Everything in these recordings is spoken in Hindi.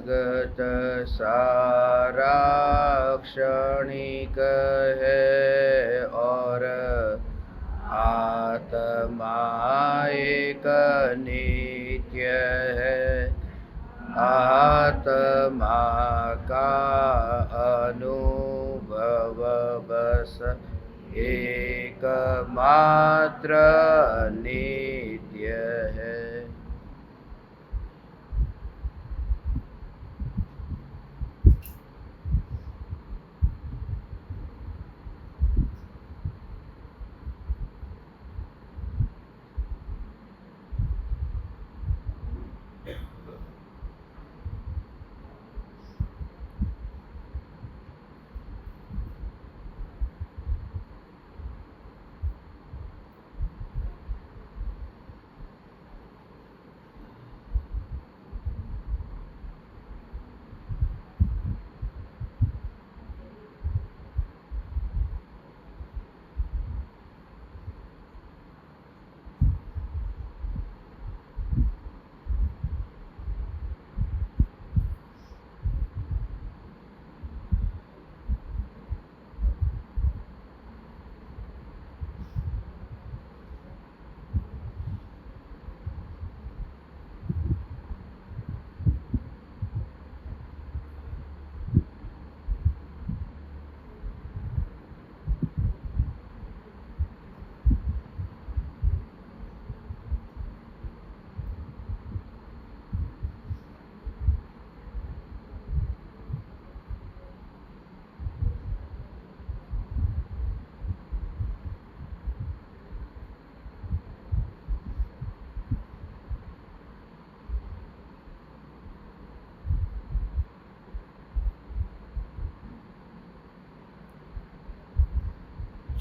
जगत सारा क्षणिक है और आत्मा एक नित्य है। आत्मा का अनुभव बस एकमात्र नित्य है।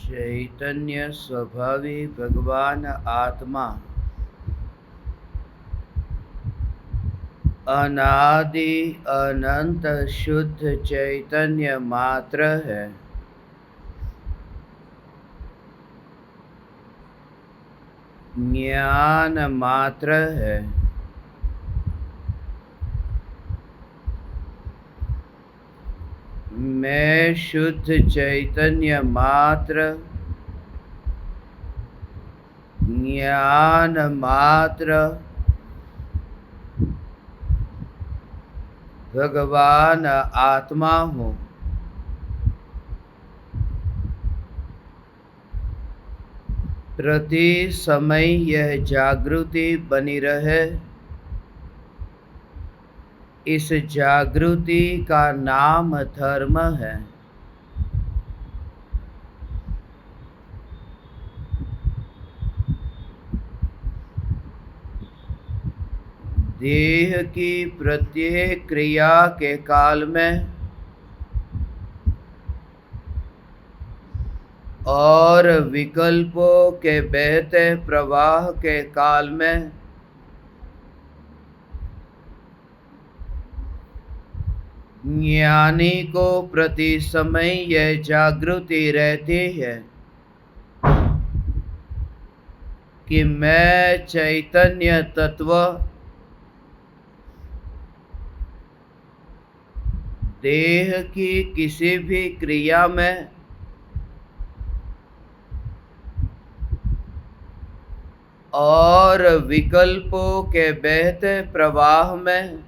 चैतन्य स्वभावी भगवान आत्मा अनादि अनंत शुद्ध चैतन्य मात्र है। ज्ञान मात्र है। मैं शुद्ध चैतन्य मात्र, ज्ञान मात्र, भगवान आत्मा हूँ। प्रति समय यह जागृति बनी रहे। इस जागृति का नाम धर्म है। देह की प्रत्येक क्रिया के काल में और विकल्पों के बहते प्रवाह के काल में ज्ञानी को प्रति समय यह जागृति रहती है कि मैं चैतन्य तत्व देह की किसी भी क्रिया में और विकल्पों के बहते प्रवाह में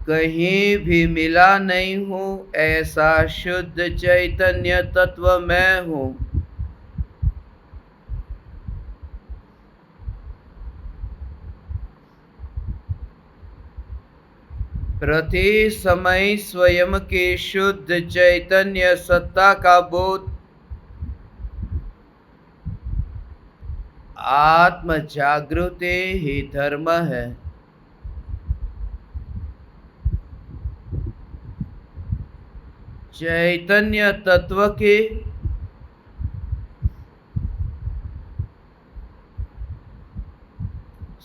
कहीं भी मिला नहीं हूँ। ऐसा शुद्ध चैतन्य तत्व मैं हूँ। प्रति समय स्वयं की शुद्ध चैतन्य सत्ता का बोध आत्म जागृति ही धर्म है। चैतन्य तत्व की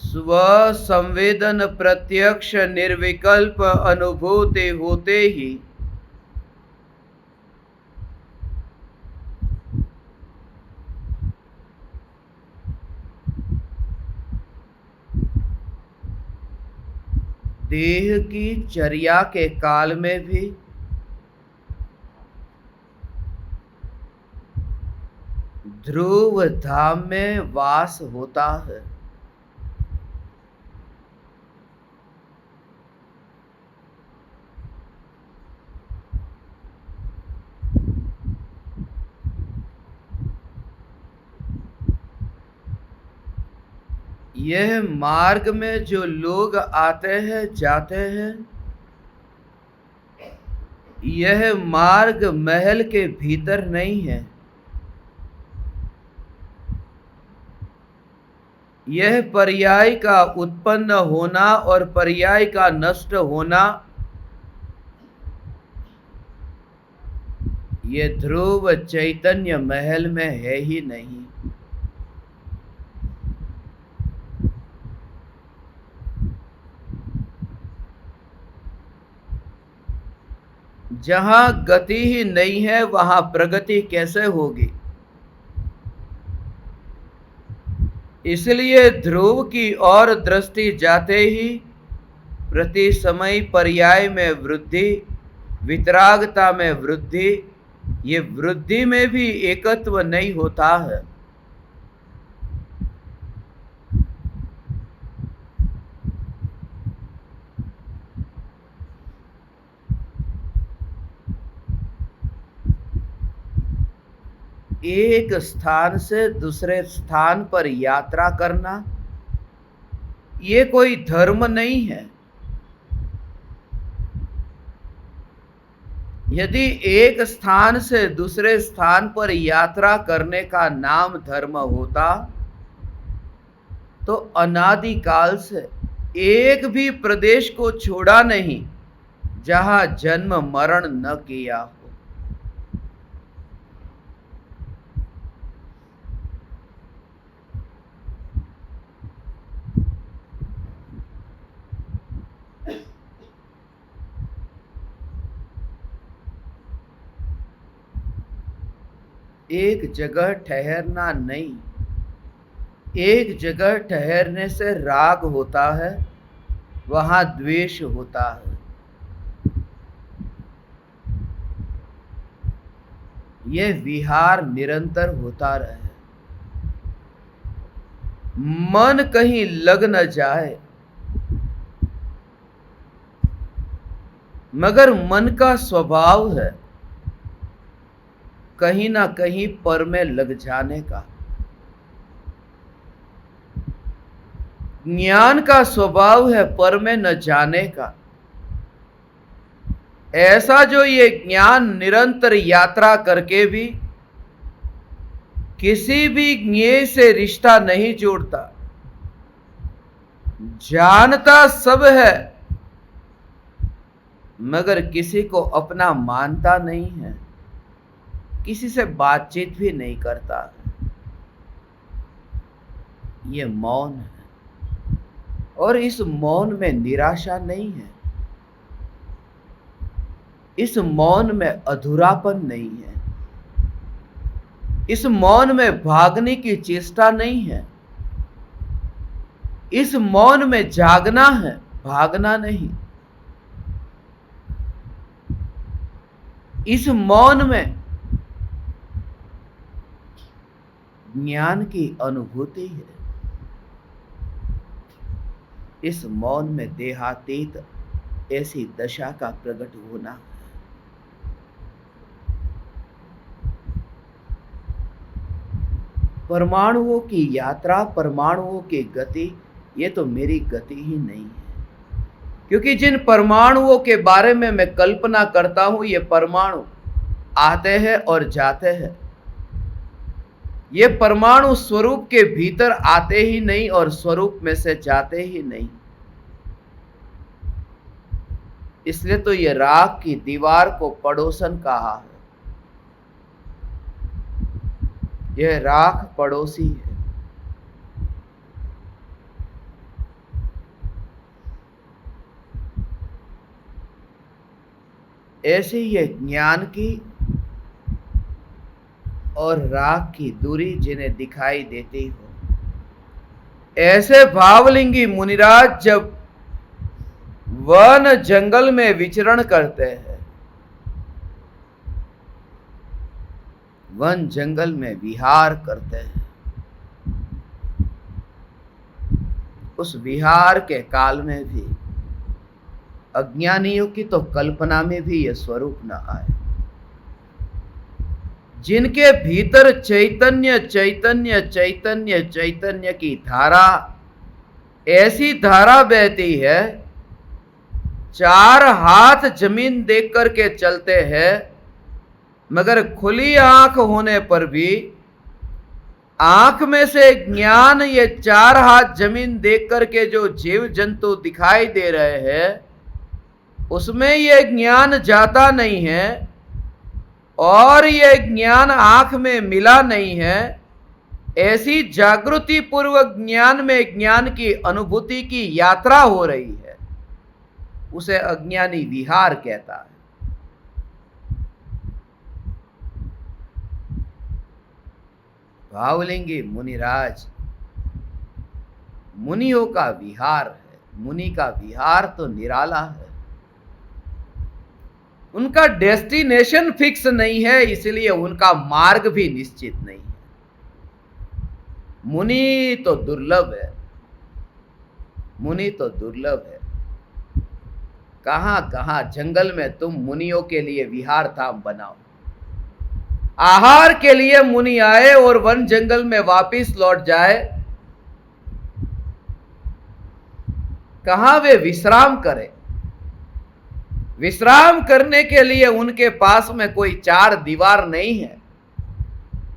स्व संवेदन प्रत्यक्ष निर्विकल्प अनुभूति होते ही देह की चर्या के काल में भी ध्रुव धाम में वास होता है। यह मार्ग में जो लोग आते हैं जाते हैं, यह मार्ग महल के भीतर नहीं है। यह पर्याय का उत्पन्न होना और पर्याय का नष्ट होना, यह ध्रुव चैतन्य महल में है ही नहीं। जहां गति ही नहीं है वहां प्रगति कैसे होगी? इसलिए ध्रुव की ओर दृष्टि जाते ही प्रति समय पर्याय में वृद्धि, वितरागता में वृद्धि, ये वृद्धि में भी एकत्व नहीं होता है। एक स्थान से दूसरे स्थान पर यात्रा करना ये कोई धर्म नहीं है। यदि एक स्थान से दूसरे स्थान पर यात्रा करने का नाम धर्म होता तो अनादिकाल से एक भी प्रदेश को छोड़ा नहीं जहां जन्म मरण न किया हो। एक जगह ठहरना नहीं, एक जगह ठहरने से राग होता है, वहां द्वेष होता है। यह विहार निरंतर होता रहे, मन कहीं लग न जाए, मगर मन का स्वभाव है कहीं ना कहीं पर में लग जाने का। ज्ञान का स्वभाव है पर में न जाने का। ऐसा जो ये ज्ञान निरंतर यात्रा करके भी किसी भी ज्ञेय से रिश्ता नहीं जोड़ता, जानता सब है मगर किसी को अपना मानता नहीं है, किसी से बातचीत भी नहीं करता। ये मौन है और इस मौन में निराशा नहीं है, इस मौन में अधूरापन नहीं है, इस मौन में भागने की चेष्टा नहीं है, इस मौन में जागना है, भागना नहीं। इस मौन में ज्ञान की अनुभूति है, इस मौन में देहातीत ऐसी दशा का प्रकट होना है। परमाणुओं की यात्रा, परमाणुओं की गति, ये तो मेरी गति ही नहीं है, क्योंकि जिन परमाणुओं के बारे में मैं कल्पना करता हूं ये परमाणु आते हैं और जाते हैं। ये परमाणु स्वरूप के भीतर आते ही नहीं और स्वरूप में से जाते ही नहीं। इसलिए तो ये राख की दीवार को पड़ोसन कहा है। यह राख पड़ोसी है। ऐसे ही ज्ञान की और राग की दूरी जिन्हें दिखाई देती हो, ऐसे भावलिंगी मुनिराज जब वन जंगल में विचरण करते हैं, वन जंगल में विहार करते हैं। उस विहार के काल में भी अज्ञानियों की तो कल्पना में भी यह स्वरूप न आए। जिनके भीतर चैतन्य चैतन्य चैतन्य चैतन्य की धारा, ऐसी धारा बहती है, चार हाथ जमीन देख करके चलते हैं, मगर खुली आंख होने पर भी आंख में से ज्ञान, ये चार हाथ जमीन देख करके जो जीव जंतु दिखाई दे रहे हैं, उसमें ये ज्ञान जाता नहीं है और ये ज्ञान आंख में मिला नहीं है। ऐसी जागृति पूर्वक ज्ञान में ज्ञान की अनुभूति की यात्रा हो रही है, उसे अज्ञानी विहार कहता है। भावलिंगी मुनिराज मुनियों का विहार है। मुनि का विहार तो निराला है। उनका डेस्टिनेशन फिक्स नहीं है, इसलिए उनका मार्ग भी निश्चित नहीं है। मुनि तो दुर्लभ है, मुनि तो दुर्लभ है। कहां कहां जंगल में तुम मुनियों के लिए विहार धाम बनाओ। आहार के लिए मुनि आए और वन जंगल में वापिस लौट जाए, कहां वे विश्राम करें। विश्राम करने के लिए उनके पास में कोई चार दीवार नहीं है।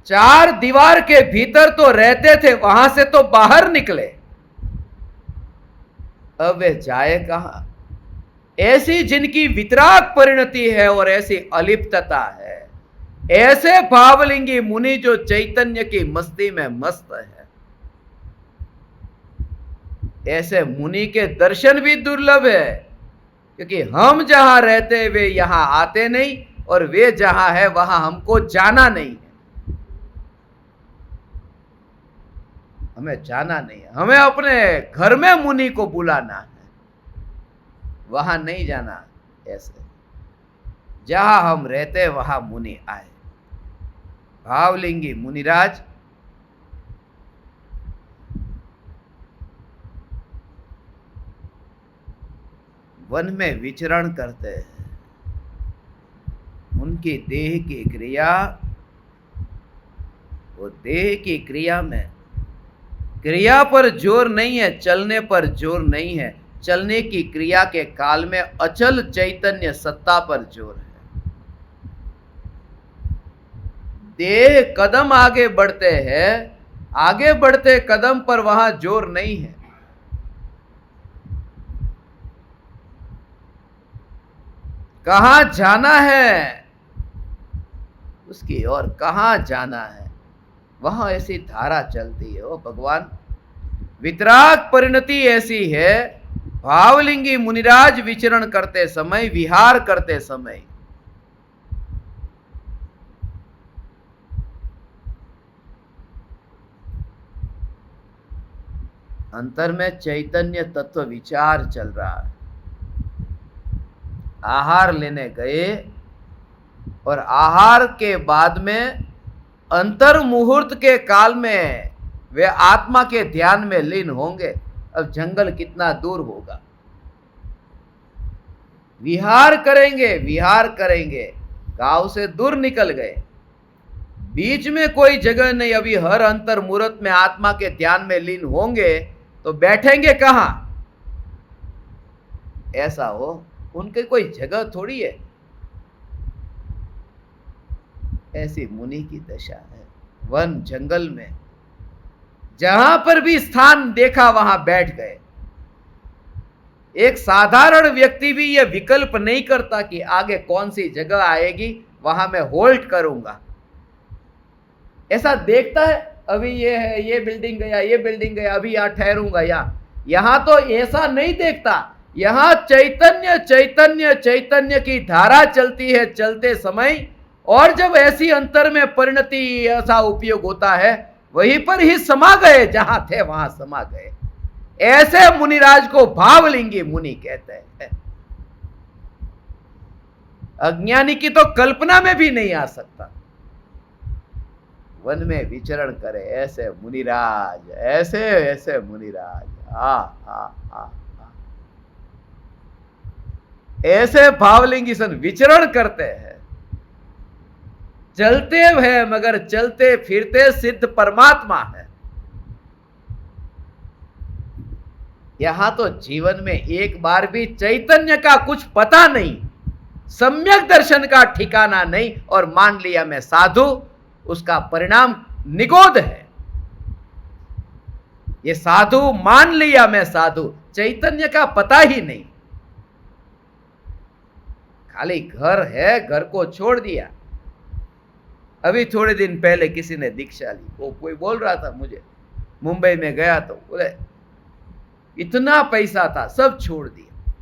चार दीवार के भीतर तो रहते थे, वहां से तो बाहर निकले, अब वे जाए कहां। ऐसी जिनकी वितराग परिणति है और ऐसी अलिप्तता है, ऐसे भावलिंगी मुनि जो चैतन्य की मस्ती में मस्त है, ऐसे मुनि के दर्शन भी दुर्लभ है, क्योंकि हम जहां रहते वे यहां आते नहीं और वे जहां है वहां हमको जाना नहीं है। हमें जाना नहीं है, हमें अपने घर में मुनि को बुलाना है, वहां नहीं जाना। ऐसे जहां हम रहते वहां मुनि आए। भावलिंगी मुनिराज वन में विचरण करते हैं। उनकी देह की क्रिया, वो देह की क्रिया में क्रिया पर जोर नहीं है, चलने पर जोर नहीं है। चलने की क्रिया के काल में अचल चैतन्य सत्ता पर जोर है। देह कदम आगे बढ़ते हैं, आगे बढ़ते कदम पर वहां जोर नहीं है। कहां जाना है उसकी और कहां जाना है, वहां ऐसी धारा चलती है। ओ भगवान, वितराग परिणति ऐसी है। भावलिंगी मुनिराज विचरण करते समय, विहार करते समय अंतर में चैतन्य तत्व विचार चल रहा है। आहार लेने गए और आहार के बाद में अंतर मुहूर्त के काल में वे आत्मा के ध्यान में लीन होंगे। अब जंगल कितना दूर होगा। विहार करेंगे, विहार करेंगे, गांव से दूर निकल गए, बीच में कोई जगह नहीं। अभी हर अंतर मुहूर्त में आत्मा के ध्यान में लीन होंगे तो बैठेंगे कहां। ऐसा हो, उनके कोई जगह थोड़ी है। ऐसी मुनि की दशा है। वन जंगल में जहां पर भी स्थान देखा वहां बैठ गए। एक साधारण व्यक्ति भी यह विकल्प नहीं करता कि आगे कौन सी जगह आएगी, वहां मैं होल्ड करूंगा। ऐसा देखता है, अभी ये है, ये बिल्डिंग गया, ये बिल्डिंग गया, अभी यहां ठहरूंगा। यहां तो ऐसा नहीं देखता। यहां चैतन्य चैतन्य चैतन्य की धारा चलती है चलते समय, और जब ऐसी अंतर में परिणति ऐसा उपयोग होता है, वहीं पर ही समा गए, जहां थे वहां समा गए। ऐसे मुनिराज को भावलिंगी मुनि कहते हैं। अज्ञानी की तो कल्पना में भी नहीं आ सकता। वन में विचरण करे ऐसे मुनिराज, ऐसे ऐसे मुनिराज, हा हा हा, ऐसे भावलिंगी सन विचरण करते हैं। चलते हैं मगर चलते फिरते सिद्ध परमात्मा है। यहां तो जीवन में एक बार भी चैतन्य का कुछ पता नहीं, सम्यक दर्शन का ठिकाना नहीं, और मान लिया मैं साधु, उसका परिणाम निगोद है। ये साधु मान लिया मैं साधु, चैतन्य का पता ही नहीं। खाली घर है, घर को छोड़ दिया। अभी थोड़े दिन पहले किसी ने दीक्षा ली, वो कोई बोल रहा था मुझे, मुंबई में गया तो बोले इतना पैसा था सब छोड़ दिया,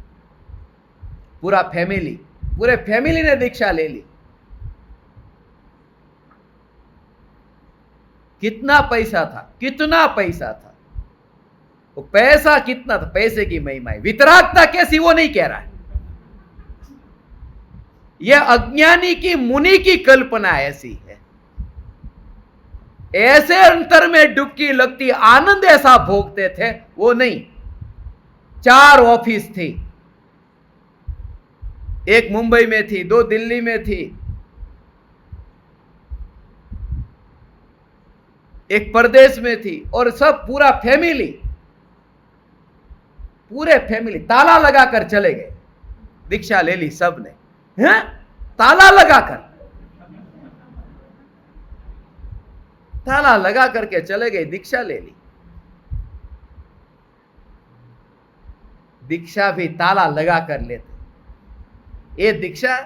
पूरे फैमिली ने दीक्षा ले ली। कितना पैसा था, कितना पैसा था, वो पैसा कितना था, पैसे की महिमा है, वितरागता कैसी वो नहीं कह रहा है। यह अज्ञानी की मुनि की कल्पना ऐसी है। ऐसे अंतर में डुबकी लगती, आनंद ऐसा भोगते थे वो नहीं। 4 ऑफिस थी, एक मुंबई में थी, 2 दिल्ली में थी, एक प्रदेश में थी, और सब पूरे फैमिली ताला लगाकर चले गए। दीक्षा ले ली सबने, हैं? ताला लगा करके चले गए, दीक्षा ले ली। दीक्षा भी ताला लगा कर लेते। ये दीक्षा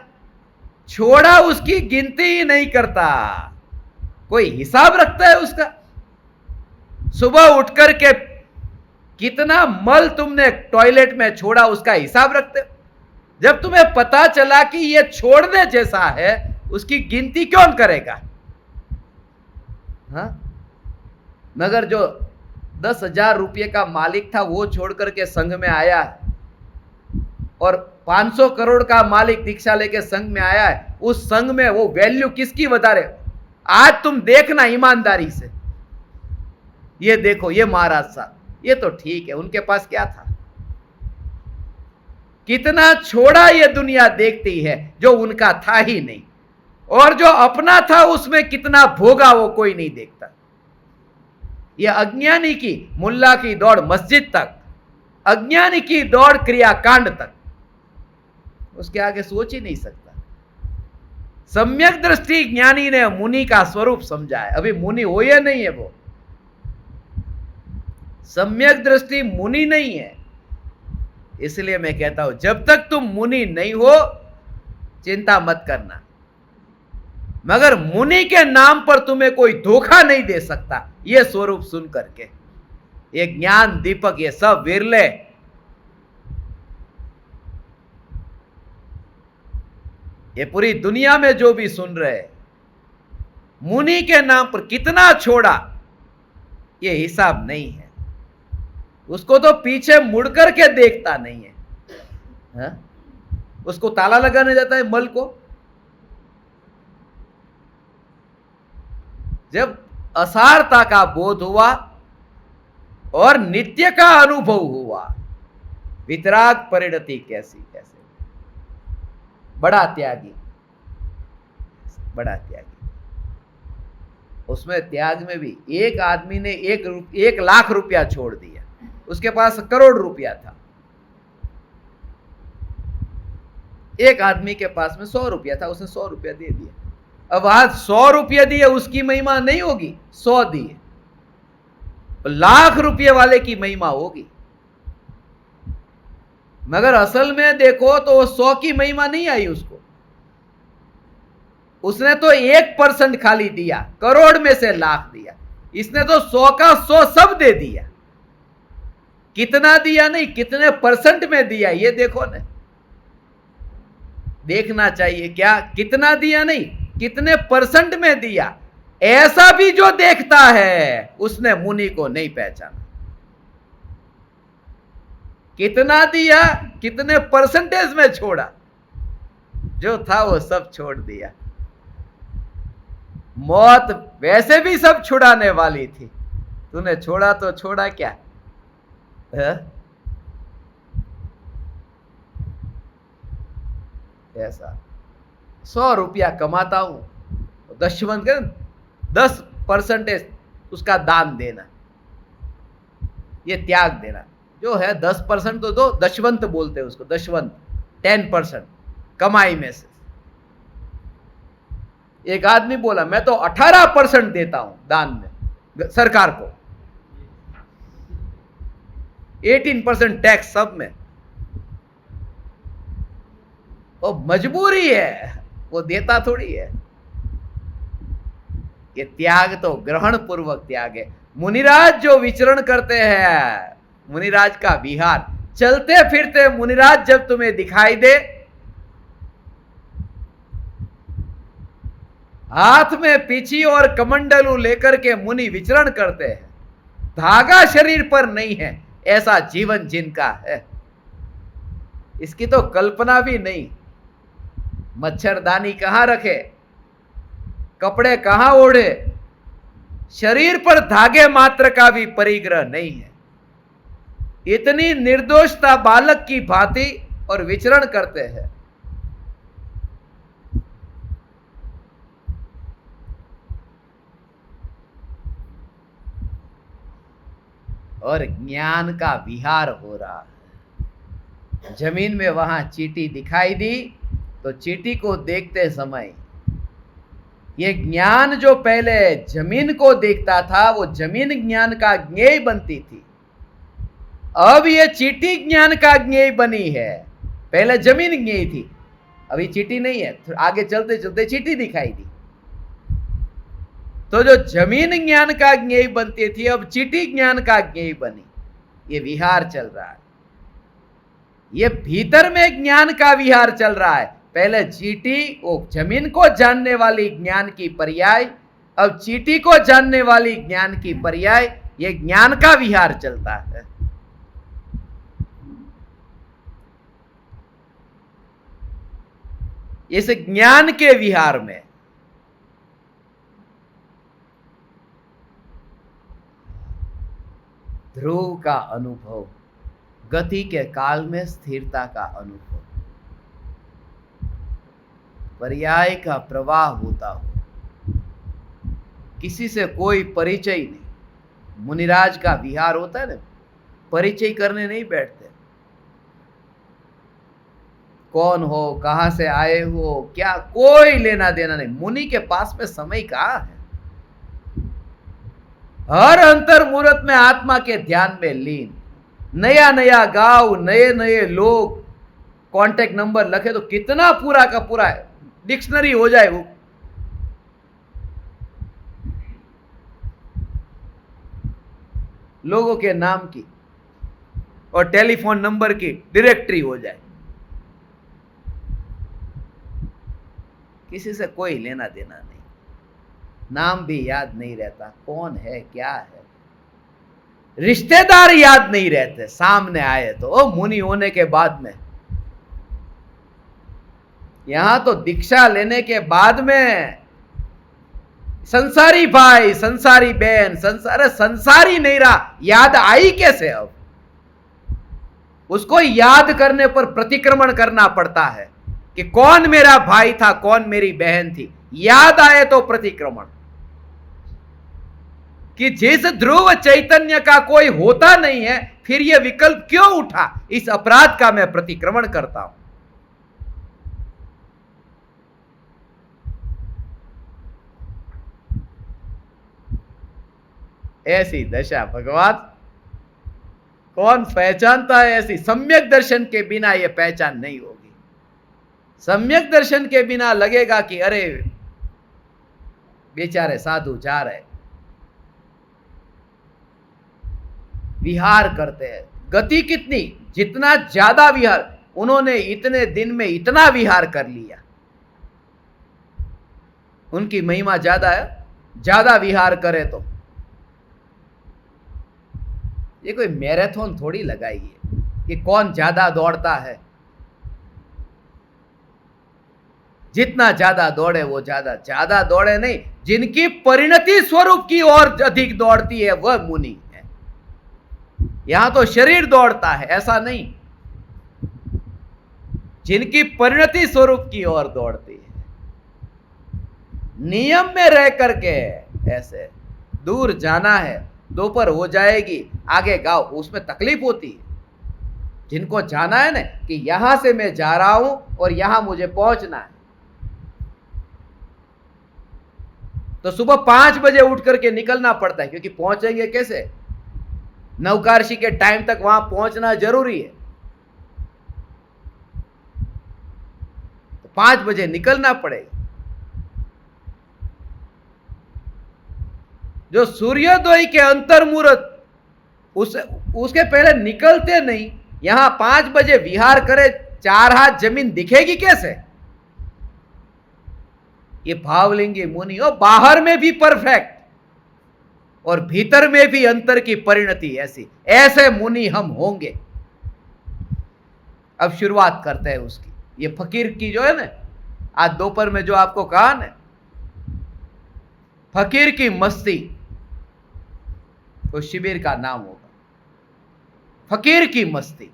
छोड़ा उसकी गिनती ही नहीं करता, कोई हिसाब रखता है उसका? सुबह उठकर के कितना मल तुमने टॉयलेट में छोड़ा उसका हिसाब रखते हो? जब तुम्हें पता चला कि यह छोड़ने जैसा है, उसकी गिनती कौन करेगा? हाँ? मगर जो 10,000 रुपये का मालिक था वो छोड़ करके संघ में आया है, और 500 करोड़ का मालिक दीक्षा लेके संघ में आया है, उस संघ में वो वैल्यू किसकी बता रहे? आज तुम देखना ईमानदारी से, ये देखो, ये महाराज साहब, ये तो ठीक है, उनके पास क्या था, कितना छोड़ा ये दुनिया देखती है, जो उनका था ही नहीं, और जो अपना था उसमें कितना भोगा वो कोई नहीं देखता। यह अज्ञानी की मुल्ला की दौड़ मस्जिद तक, अज्ञानी की दौड़ क्रियाकांड तक, उसके आगे सोच ही नहीं सकता। सम्यक दृष्टि ज्ञानी ने मुनि का स्वरूप समझा है। अभी मुनि हो या नहीं है, वो सम्यक दृष्टि मुनि नहीं है। इसलिए मैं कहता हूं, जब तक तुम मुनि नहीं हो चिंता मत करना, मगर मुनि के नाम पर तुम्हें कोई धोखा नहीं दे सकता। यह स्वरूप सुन करके, ये ज्ञान दीपक, ये सब विरले, ये पूरी दुनिया में जो भी सुन रहे, मुनि के नाम पर कितना छोड़ा, ये हिसाब नहीं है। उसको तो पीछे मुड़कर के देखता नहीं है, हा? उसको ताला लगाने जाता है मल को। जब असारता का बोध हुआ और नित्य का अनुभव हुआ, वितराग परिणति कैसी कैसे, बड़ा त्यागी, बड़ा त्यागी। उसमें त्याग में भी एक आदमी ने 1 लाख रुपया छोड़ दिया, उसके पास करोड़ रुपया था। एक आदमी के पास में 100 रुपया था, उसने 100 रुपया दे दिया। अब आज 100 रुपया दिए उसकी महिमा नहीं होगी, 100 दिए, लाख रुपये वाले की महिमा होगी। मगर असल में देखो तो 100 की महिमा नहीं आई उसको, उसने तो 1% खाली दिया, करोड़ में से लाख दिया। इसने तो 100 का 100 सब दे दिया। कितना दिया नहीं, कितने परसेंट में दिया, ये देखो ना, देखना चाहिए। क्या कितना दिया नहीं, कितने परसेंट में दिया, ऐसा भी जो देखता है उसने मुनि को नहीं पहचाना। कितना दिया, कितने परसेंटेज में छोड़ा, जो था वो सब छोड़ दिया। मौत वैसे भी सब छुड़ाने वाली थी, तूने छोड़ा तो छोड़ा क्या है? ऐसा 100 रुपया कमाता हूं, दशवंत कर 10% उसका दान देना, ये त्याग देना। जो है 10% तो दो, दशवंत बोलते हैं उसको, दशवंत 10% कमाई में से। एक आदमी बोला मैं तो 18% देता हूं दान में सरकार को, 18% टैक्स सब में। वो मजबूरी है, वो देता थोड़ी है। ये त्याग तो ग्रहण पूर्वक त्याग है। मुनिराज जो विचरण करते हैं, मुनिराज का विहार, चलते फिरते मुनिराज जब तुम्हें दिखाई दे, हाथ में पीछी और कमंडलू लेकर के मुनि विचरण करते हैं, धागा शरीर पर नहीं है, ऐसा जीवन जिनका है, इसकी तो कल्पना भी नहीं। मच्छरदानी कहां रखे, कपड़े कहां ओढ़े, शरीर पर धागे मात्र का भी परिग्रह नहीं है। इतनी निर्दोषता बालक की भांति और विचरण करते हैं। और ज्ञान का विहार हो रहा है। जमीन में वहां चींटी दिखाई दी, तो चींटी को देखते समय ये ज्ञान जो पहले जमीन को देखता था, वो जमीन ज्ञान का ज्ञेय बनती थी। अब ये चींटी ज्ञान का ज्ञेय बनी है। पहले जमीन ज्ञेय थी, अभी चींटी नहीं है। आगे चलते चलते चींटी दिखाई दी, तो जो जमीन ज्ञान का ज्ञेय बनती थी, अब चींटी ज्ञान का ज्ञेय बनी। ये विहार चल रहा है, ये भीतर में ज्ञान का विहार चल रहा है। पहले चींटी वो जमीन को जानने वाली ज्ञान की पर्याय, अब चींटी को जानने वाली ज्ञान की पर्याय, ये ज्ञान का विहार चलता है। इस ज्ञान के विहार में ध्रुव का अनुभव, गति के काल में स्थिरता का अनुभव, पर्याय का प्रवाह होता हो, किसी से कोई परिचय नहीं। मुनिराज का विहार होता है ना, परिचय करने नहीं बैठते, कौन हो, कहां से आए हो, क्या, कोई लेना देना नहीं। मुनि के पास में समय कहां है, हर अंतर मुहूर्त में आत्मा के ध्यान में लीन। नया नया गांव, नए नए लोग, कांटेक्ट नंबर लखे तो कितना पूरा का पूरा है, डिक्शनरी हो जाए वो। लोगों के नाम की और टेलीफोन नंबर की डायरेक्टरी हो जाए, किसी से कोई लेना देना नहीं, नाम भी याद नहीं रहता, कौन है क्या है, रिश्तेदार याद नहीं रहते सामने आए तो। ओ मुनि होने के बाद में, यहां तो दीक्षा लेने के बाद में संसारी भाई, संसारी बहन, संसारी नहीं रहा, याद आई कैसे? अब उसको याद करने पर प्रतिक्रमण करना पड़ता है कि कौन मेरा भाई था, कौन मेरी बहन थी। याद आए तो प्रतिक्रमण, कि जिस ध्रुव चैतन्य का कोई होता नहीं है, फिर यह विकल्प क्यों उठा, इस अपराध का मैं प्रतिक्रमण करता हूं। ऐसी दशा भगवान कौन पहचानता है? ऐसी सम्यक दर्शन के बिना यह पहचान नहीं होगी। सम्यक दर्शन के बिना लगेगा कि अरे बेचारे साधु जा रहे, विहार करते हैं। गति कितनी, जितना ज्यादा विहार, उन्होंने इतने दिन में इतना विहार कर लिया, उनकी महिमा ज्यादा है। ज्यादा विहार करे तो ये कोई मैराथन थोड़ी लगाई है, कि कौन ज्यादा दौड़ता है। जितना ज्यादा दौड़े वो ज्यादा दौड़े नहीं, जिनकी परिणति स्वरूप की ओर अधिक दौड़ती है वह मुनि है। यहां तो शरीर दौड़ता है, ऐसा नहीं, जिनकी परिणति स्वरूप की ओर दौड़ती है, नियम में रह करके। ऐसे दूर जाना है, दोपहर हो जाएगी, आगे गाओ, उसमें तकलीफ होती है। जिनको जाना है ना कि यहां से मैं जा रहा हूं और यहां मुझे पहुंचना है, तो सुबह 5 बजे उठ करके निकलना पड़ता है, क्योंकि पहुंचेंगे कैसे? नवकार्षि के टाइम तक वहां पहुंचना जरूरी है। तो 5 बजे निकलना पड़ेगा। जो सूर्योदय के अंतर्मुहूर्त, उसके पहले निकलते नहीं, यहां 5 बजे विहार करे, 4 हाथ जमीन दिखेगी कैसे? ये भावलिंगी मुनि हो, बाहर में भी परफेक्ट और भीतर में भी अंतर की परिणति ऐसी, ऐसे मुनि हम होंगे। अब शुरुआत करते हैं उसकी। ये फकीर की जो है ना, आज दोपहर में जो आपको कहा ना, फकीर की मस्ती, तो शिविर का नाम होगा, फकीर की मस्ती।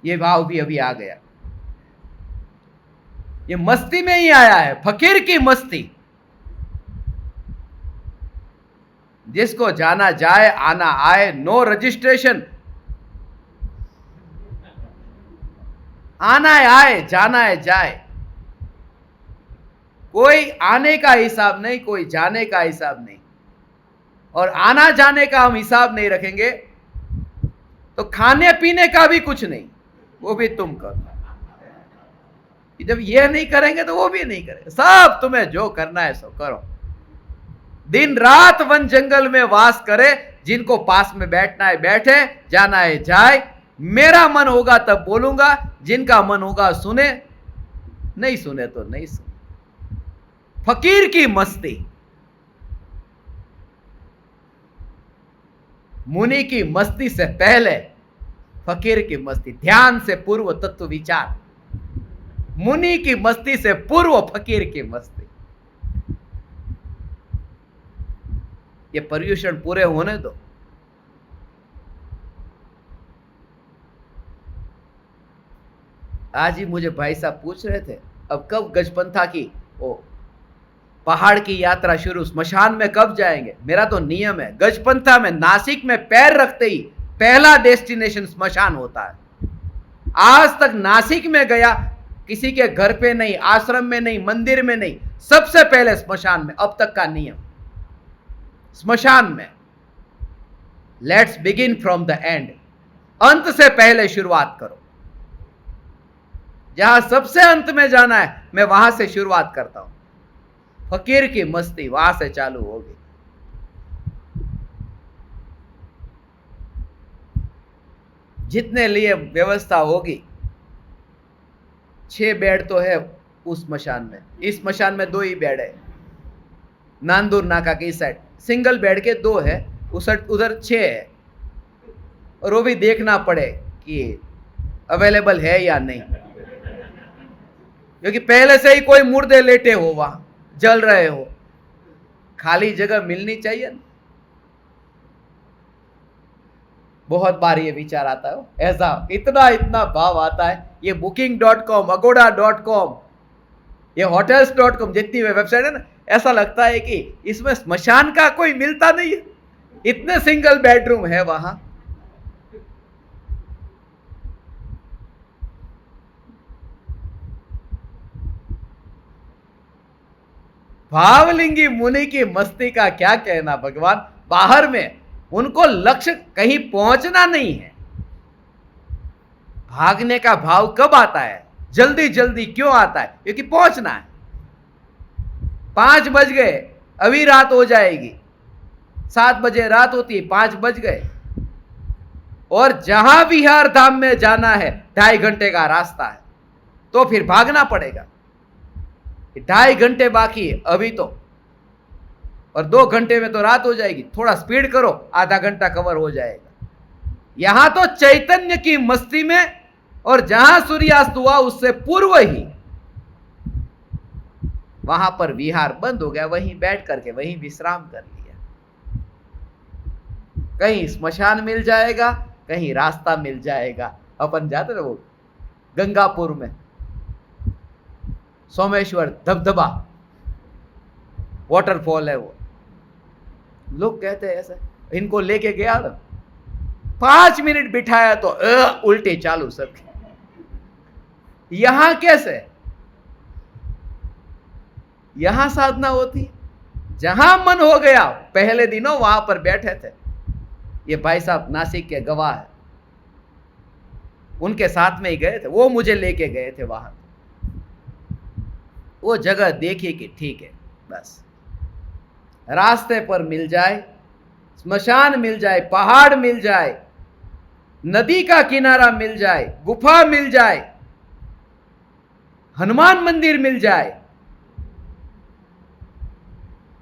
ये भाव भी अभी आ गया, ये मस्ती में ही आया है, फकीर की मस्ती। जिसको जाना जाए, आना आए, नो रजिस्ट्रेशन। आना है आए, जाना है जाए, कोई आने का हिसाब नहीं, कोई जाने का हिसाब नहीं। और आना जाने का हम हिसाब नहीं रखेंगे तो खाने पीने का भी कुछ नहीं, वो भी तुम करो। जब ये नहीं करेंगे तो वो भी नहीं करेंगे। सब तुम्हें जो करना है सो करो। दिन रात वन जंगल में वास करे, जिनको पास में बैठना है बैठे, जाना है जाए। मेरा मन होगा तब बोलूंगा, जिनका मन होगा सुने, नहीं सुने तो नहीं सुने। फकीर की मस्ती, मुनि की मस्ती से पहले फकीर की मस्ती, ध्यान से पूर्व तत्व विचार, मुनि की मस्ती से पूर्व फकीर की मस्ती। ये पर्यूषण पूरे होने दो। आज ही मुझे भाई साहब पूछ रहे थे, अब कब गजपंथा की ओ पहाड़ की यात्रा शुरू, स्मशान में कब जाएंगे? मेरा तो नियम है, गजपंथा में, नासिक में पैर रखते ही पहला डेस्टिनेशन स्मशान होता है। आज तक नासिक में गया, किसी के घर पे नहीं, आश्रम में नहीं, मंदिर में नहीं, सबसे पहले स्मशान में। अब तक का नियम स्मशान में। Let's begin from the end, अंत से पहले शुरुआत करो। जहां सबसे अंत में जाना है, मैं वहां से शुरुआत करता हूं। फकीर की मस्ती वहां से चालू होगी। जितने लिए व्यवस्था होगी, 6 बेड तो है उस स्मशान में। इस स्मशान में 2 ही बेड है, नांदूर नाका की साइड सिंगल बेड के 2 है, उधर 6 है। और वो भी देखना पड़े कि अवेलेबल है या नहीं, क्योंकि पहले से ही कोई मुर्दे लेटे हो, वहां जल रहे हो, खाली जगह मिलनी चाहिए ना। बहुत बार ये विचार आता है, ऐसा इतना भाव आता है। ये booking.com, agoda.com, ये hotels.com जितनी वेबसाइट है ना, ऐसा लगता है कि इसमें स्मशान का कोई मिलता नहीं है, इतने सिंगल बेडरूम है वहां। भावलिंगी मुनि की मस्ती का क्या कहना भगवान। बाहर में उनको लक्ष्य कहीं पहुंचना नहीं है। भागने का भाव कब आता है? जल्दी जल्दी क्यों आता है? क्योंकि पहुंचना है। 5 बज गए, अभी रात हो जाएगी। 7 बजे रात होती है, 5 बज गए। और जहां विहार धाम में जाना है 2.5 घंटे का रास्ता है, तो फिर भागना पड़ेगा। 2.5 घंटे बाकी है अभी तो, और 2 घंटे में तो रात हो जाएगी। थोड़ा स्पीड करो, आधा घंटा कवर हो जाएगा। यहां तो चैतन्य की मस्ती में, और जहां सूर्यास्त हुआ उससे पूर्व ही वहां पर विहार बंद हो गया, वहीं बैठ करके वहीं विश्राम कर लिया। कहीं स्मशान मिल जाएगा, कहीं रास्ता मिल जाएगा। अपन जाते ना वो गंगापुर में सोमेश्वर धबधबा वाटरफॉल है, वो लोग कहते हैं ऐसा। इनको लेके गया ना, 5 मिनट बिठाया तो उल्टे चालू सबके। यहां कैसे? यहां साधना होती, जहां मन हो गया। पहले दिनों वहां पर बैठे थे, ये भाई साहब नासिक के गवाह है, उनके साथ में ही गए थे, वो मुझे लेके गए थे वहां। वो जगह देखी कि ठीक है, बस रास्ते पर मिल जाए, स्मशान मिल जाए, पहाड़ मिल जाए, नदी का किनारा मिल जाए, गुफा मिल जाए, हनुमान मंदिर मिल जाए,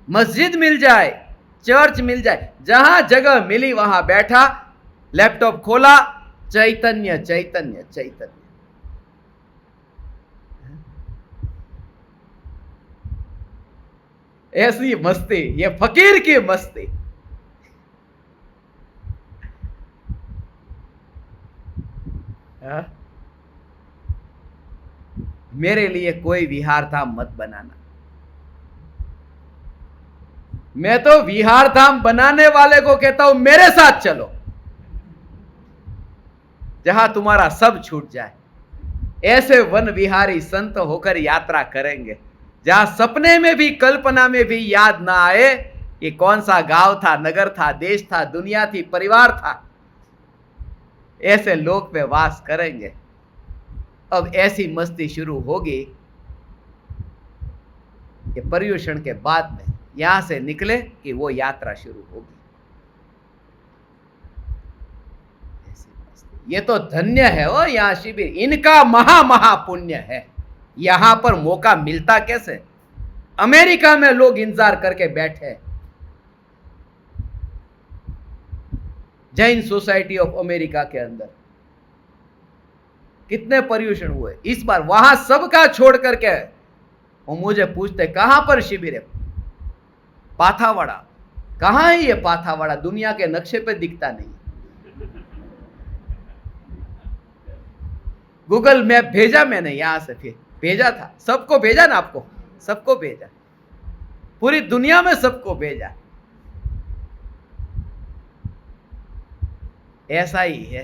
मस्जिद मिल जाए, चर्च मिल जाए, जहां जगह मिली वहां बैठा, लैपटॉप खोला, चैतन्य चैतन्य चैतन्य। ऐसी मस्ती, ये फकीर की मस्ती। मेरे लिए कोई विहार धाम मत बनाना। मैं तो विहार धाम बनाने वाले को कहता हूं मेरे साथ चलो, जहां तुम्हारा सब छूट जाए। ऐसे वन विहारी संत होकर यात्रा करेंगे जहां सपने में भी, कल्पना में भी याद ना आए कि कौन सा गांव था, नगर था, देश था, दुनिया थी, परिवार था। ऐसे लोक में वास करेंगे। अब ऐसी मस्ती शुरू होगी कि पर्युषण के बाद में यहां से निकले कि वो यात्रा शुरू होगी। ये तो धन्य है वो यहां शिविर, इनका महा पुण्य है। यहां पर मौका मिलता कैसे? अमेरिका में लोग इंतजार करके बैठे, जैन सोसाइटी ऑफ अमेरिका के अंदर कितने पर्युषण हुए इस बार। वहां सबका छोड़ करके वो मुझे पूछते कहां पर शिविर है? पाथावाड़ा। कहां है ये पाथावाड़ा? दुनिया के नक्शे पे दिखता नहीं। गूगल मैप भेजा मैंने, यहां से फिर भेजा था, सबको भेजा ना, आपको सबको भेजा, पूरी दुनिया में सबको भेजा। ऐसा ही है।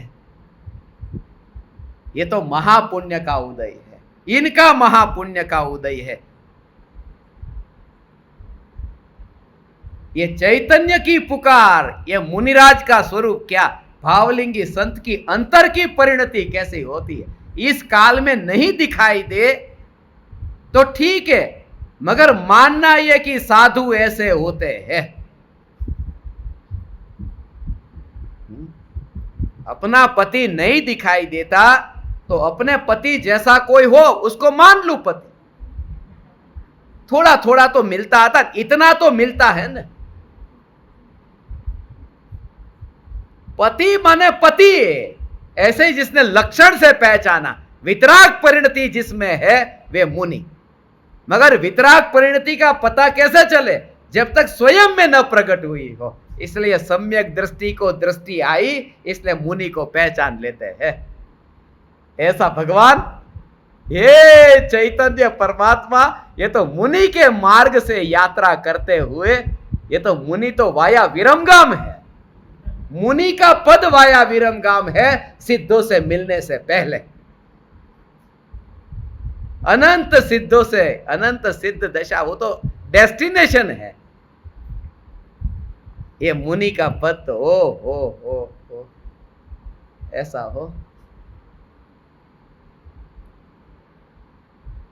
ये तो महापुण्य का उदय है, इनका महापुण्य का उदय है। ये चैतन्य की पुकार, ये मुनिराज का स्वरूप, क्या भावलिंगी संत की अंतर की परिणति कैसी होती है, इस काल में नहीं दिखाई दे तो ठीक है, मगर मानना यह कि साधु ऐसे होते हैं। अपना पति नहीं दिखाई देता तो अपने पति जैसा कोई हो उसको मान लू पति। थोड़ा थोड़ा तो मिलता आता, इतना तो मिलता है ना। पति माने पति, ऐसे ही जिसने लक्षण से पहचाना, वितराग परिणति जिसमें है वे मुनि। मगर वितराग परिणति का पता कैसे चले? जब तक स्वयं में न प्रकट हुई हो। इसलिए सम्यक दृष्टि को दृष्टि आई, इसलिए मुनि को पहचान लेते हैं। ऐसा भगवान, ये चैतन्य परमात्मा, ये तो मुनि के मार्ग से यात्रा करते हुए, ये तो मुनि तो वाया विरमगाम है। मुनि का पद वाया विरमगाम है, सिद्धों से मिलने से पहले। अनंत सिद्धों से, अनंत सिद्ध दशा, वो तो डेस्टिनेशन है। ये मुनि का पद तो हो ऐसा हो।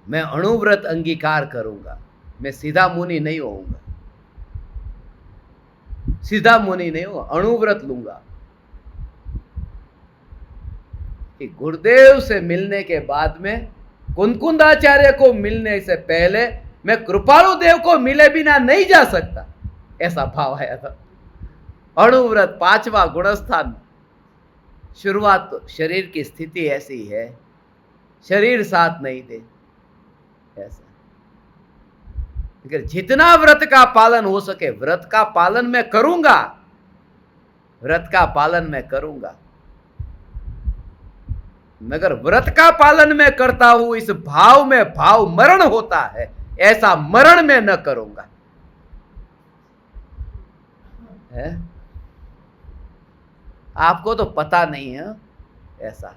मैं अणुव्रत अंगीकार करूंगा, मैं सीधा मुनि नहीं होऊंगा, सीधा मुनि नहीं होगा, अणुव्रत लूंगा कि गुरुदेव से मिलने के बाद में, कुंदकुंदाचार्य को मिलने से पहले मैं कृपालु देव को मिले बिना नहीं जा सकता, ऐसा भाव आया था। अणुव्रत 5वां गुणस्थान, शुरुआत तो शरीर की स्थिति ऐसी है, शरीर साथ नहीं दे ऐसा। लेकिन जितना व्रत का पालन हो सके, व्रत का पालन मैं करूंगा, व्रत का पालन मैं करूंगा, मगर व्रत का पालन मैं करता हूं इस भाव में भाव मरण होता है, ऐसा मरण मैं न करूंगा है? आपको तो पता नहीं है ऐसा।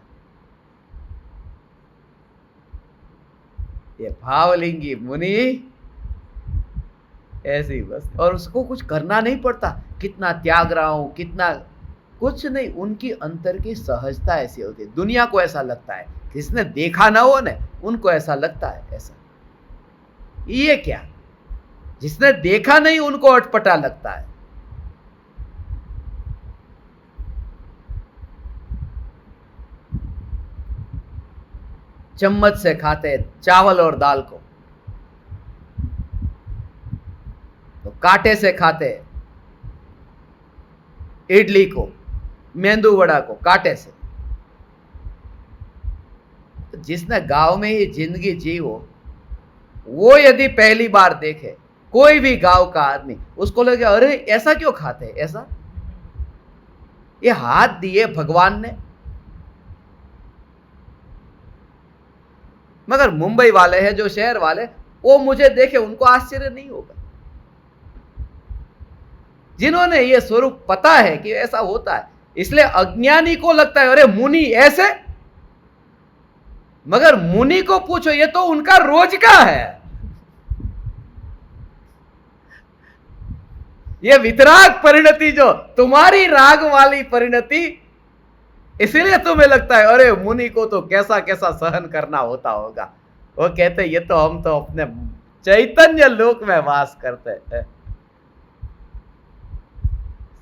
ये भावलिंगी मुनि ऐसी बस, और उसको कुछ करना नहीं पड़ता, कितना त्याग रहा हूं, कितना कुछ नहीं, उनकी अंतर की सहजता ऐसी होती है। दुनिया को ऐसा लगता है, जिसने देखा ना हो ना उनको ऐसा लगता है ऐसा। ये क्या, जिसने देखा नहीं उनको अटपटा लगता है। चम्मच से खाते चावल और दाल को, तो कांटे से खाते इडली को, मेंदू वड़ा को कांटे से। तो जिसने गांव में ही जिंदगी जी हो, वो यदि पहली बार देखे कोई भी गांव का आदमी, उसको लगे अरे ऐसा क्यों खाते हैं, ऐसा ये हाथ दिए भगवान ने। मगर मुंबई वाले हैं जो शहर वाले, वो मुझे देखे उनको आश्चर्य नहीं होगा। जिन्होंने ये स्वरूप पता है कि ऐसा होता है, इसलिए अज्ञानी को लगता है अरे मुनि ऐसे, मगर मुनि को पूछो ये तो उनका रोज का है। ये वितराग परिणति जो तुम्हारी राग वाली परिणति, इसीलिए तुम्हें लगता है अरे मुनि को तो कैसा कैसा सहन करना होता होगा। वो कहते ये तो हम तो अपने चैतन्य लोक में वास करते हैं।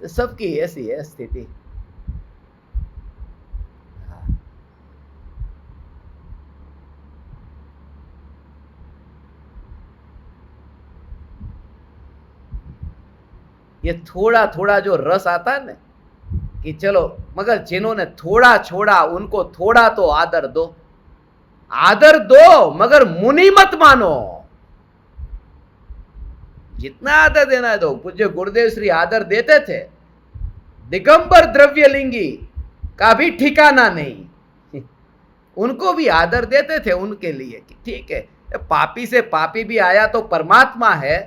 सबकी ऐसी है स्थिति। ये थोड़ा थोड़ा जो रस आता है ना कि चलो, मगर जिन्होंने थोड़ा छोड़ा उनको थोड़ा तो आदर दो, आदर दो, मगर मुनि मत मानो। जितना आदर देना है दो। पूज्य गुरुदेव श्री आदर देते थे, दिगंबर द्रव्यलिंगी का भी ठिकाना नहीं। उनको भी आदर देते थे उनके लिए कि ठीक है, पापी से पापी भी आया तो परमात्मा है,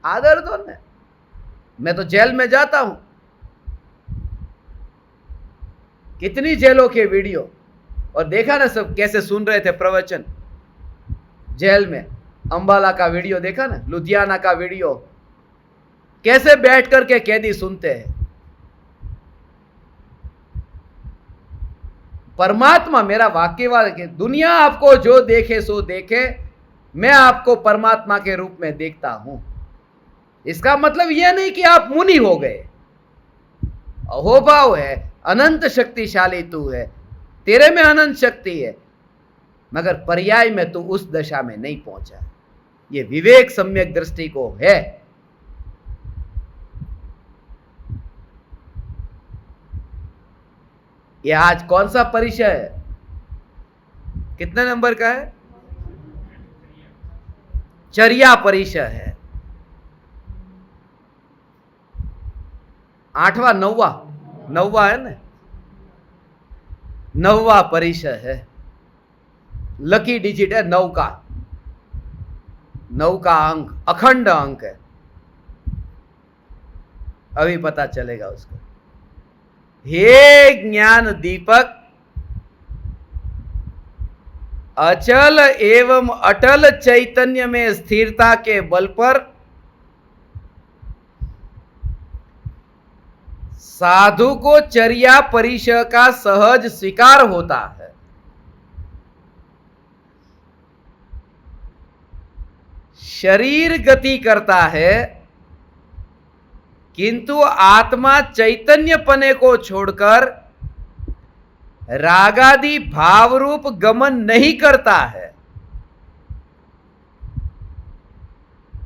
आदर दो ना। मैं तो जेल में जाता हूं, कितनी जेलों के वीडियो, और देखा ना सब कैसे सुन रहे थे प्रवचन जेल में। अंबाला का वीडियो देखा ना, लुधियाना का वीडियो, कैसे बैठ करके कैदी सुनते हैं। परमात्मा मेरा वाक्य वाक्य, दुनिया आपको जो देखे सो देखे, मैं आपको परमात्मा के रूप में देखता हूं। इसका मतलब यह नहीं कि आप मुनि हो गए। अहोभाव है, अनंत शक्तिशाली तू है, तेरे में अनंत शक्ति है, मगर पर्याय में तू उस दशा में नहीं पहुंचा। ये विवेक सम्यक दृष्टि को है। ये आज कौन सा परिचय है, कितने नंबर का है? चर्या परिचय है, 8वां 9वां है ना, 9वां परिचय है। लकी डिजिट है 9 का, 9 का अंक अखंड अंक है। अभी पता चलेगा उसको। हे ज्ञान दीपक, अचल एवं अटल चैतन्य में स्थिरता के बल पर साधु को चर्या परिचय का सहज स्वीकार होता है। शरीर गति करता है, किंतु आत्मा चैतन्य पने को छोड़कर रागादि भाव रूप गमन नहीं करता है।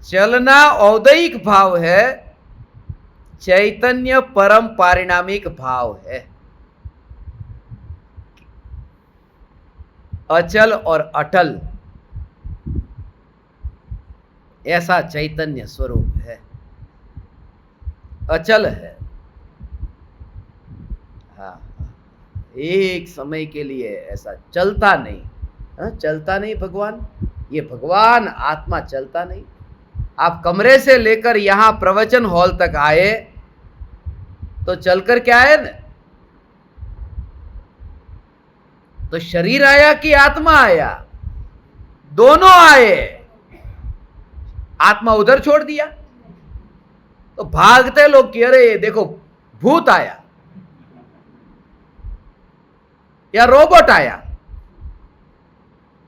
चलना औदैहिक भाव है, चैतन्य परम पारिणामिक भाव है, अचल और अटल ऐसा चैतन्य स्वरूप है, अचल है। हाँ, एक समय के लिए ऐसा चलता नहीं। हाँ, चलता नहीं भगवान, ये भगवान आत्मा चलता नहीं। आप कमरे से लेकर यहां प्रवचन हॉल तक आए तो चलकर क्या आए ना? तो शरीर आया कि आत्मा आया? दोनों आए। आत्मा उधर छोड़ दिया तो भागते लोग कि अरे ये देखो भूत आया या रोबोट आया।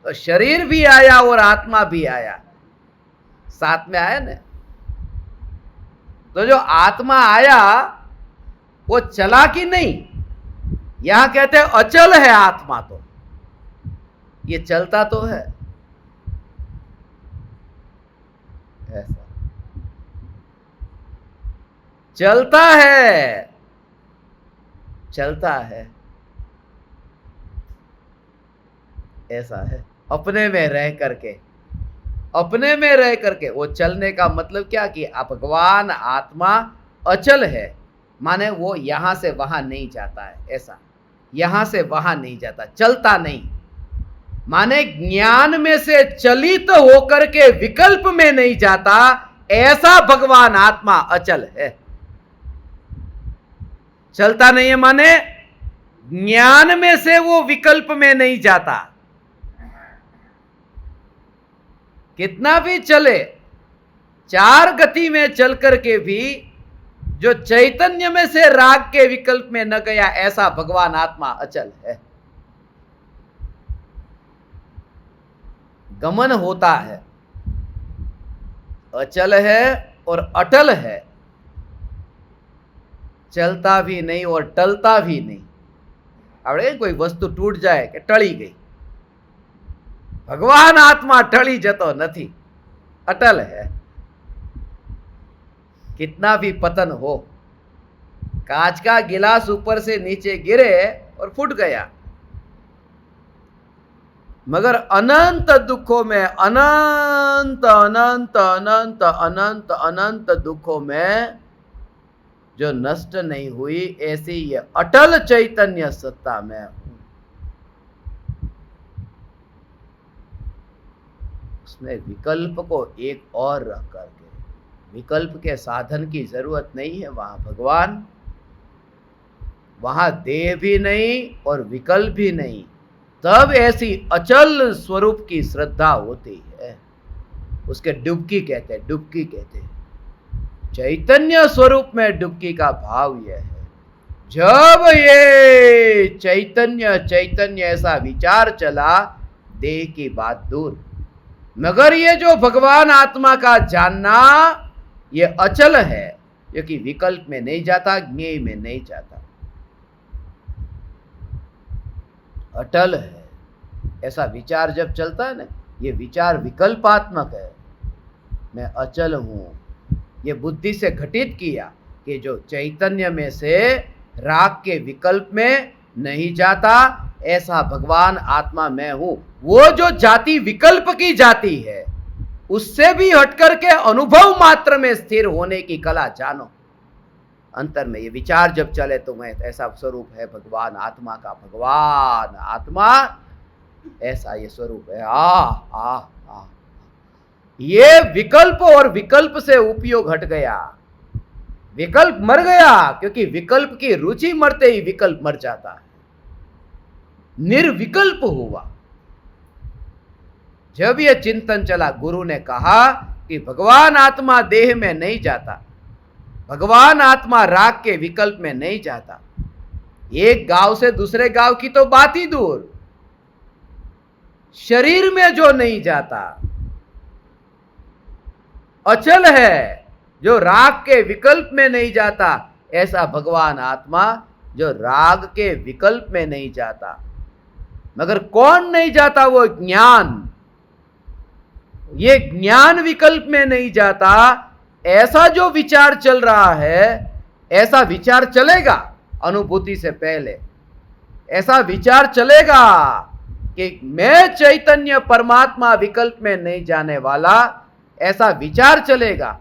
तो शरीर भी आया और आत्मा भी आया, साथ में आया ना। तो जो आत्मा आया वो चला कि नहीं? यहां कहते हैं अचल है आत्मा, तो ये चलता तो है। ऐसा चलता है, चलता है, ऐसा है। अपने में रह करके, अपने में रह करके वो चलने का मतलब क्या कि भगवान आत्मा अचल है, माने वो यहां से वहां नहीं जाता है। ऐसा यहां से वहां नहीं जाता, चलता नहीं, माने ज्ञान में से चलित होकर के विकल्प में नहीं जाता, ऐसा भगवान आत्मा अचल है। चलता नहीं है माने ज्ञान में से वो विकल्प में नहीं जाता। कितना भी चले, चार गति में चल करके भी जो चैतन्य में से राग के विकल्प में न गया, ऐसा भगवान आत्मा अचल है। गमन होता है, अचल है और अटल है, चलता भी नहीं और टलता भी नहीं। आवड़े कोई वस्तु टूट जाए कि टली गई, भगवान आत्मा टली जतो नहीं, अटल है। कितना भी पतन हो, कांच का गिलास ऊपर से नीचे गिरे और फूट गया, मगर अनंत दुखों में, अनंत अनंत अनंत अनंत अनंत दुखों में जो नष्ट नहीं हुई, ऐसी ये अटल चैतन्य सत्ता में हूं। उसमें विकल्प को एक और रख करके, विकल्प के साधन की जरूरत नहीं है वहां भगवान, वहां देह भी नहीं और विकल्प भी नहीं, तब ऐसी अचल स्वरूप की श्रद्धा होती है। उसके डुबकी कहते हैं, डुबकी कहते हैं। चैतन्य स्वरूप में डुबकी का भाव यह है, जब ये चैतन्य चैतन्य ऐसा विचार चला, देह की बात दूर, मगर ये जो भगवान आत्मा का जानना, ये अचल है, क्योंकि विकल्प में नहीं जाता, ज्ञेय में नहीं जाता, अटल है। ऐसा विचार जब चलता है ना, ये विचार विकल्पात्मक है, मैं अचल हूं। ये बुद्धि से घटित किया कि जो चैतन्य में से राग के विकल्प में नहीं जाता, ऐसा भगवान आत्मा मैं हूं। वो जो जाति विकल्प की जाति है, उससे भी हटकर के अनुभव मात्र में स्थिर होने की कला जानो। अंतर में ये विचार जब चले तो मैं ऐसा स्वरूप है भगवान आत्मा का, भगवान आत्मा ऐसा ये स्वरूप है। आ ये विकल्प और विकल्प से उपयोग हट गया, विकल्प मर गया, क्योंकि विकल्प की रुचि मरते ही विकल्प मर जाता है, निर्विकल्प हुआ। जब यह चिंतन चला, गुरु ने कहा कि भगवान आत्मा देह में नहीं जाता, भगवान आत्मा राग के विकल्प में नहीं जाता। एक गांव से दूसरे गांव की तो बात ही दूर, शरीर में जो नहीं जाता, अचल है, जो राग के विकल्प में नहीं जाता, ऐसा भगवान आत्मा जो राग के विकल्प में नहीं जाता। मगर कौन नहीं जाता? वो ज्ञान। ये ज्ञान विकल्प में नहीं जाता। ऐसा जो विचार चल रहा है, ऐसा विचार चलेगा अनुभूति से पहले, ऐसा विचार चलेगा कि मैं चैतन्य परमात्मा विकल्प में नहीं जाने वाला, ऐसा विचार चलेगा।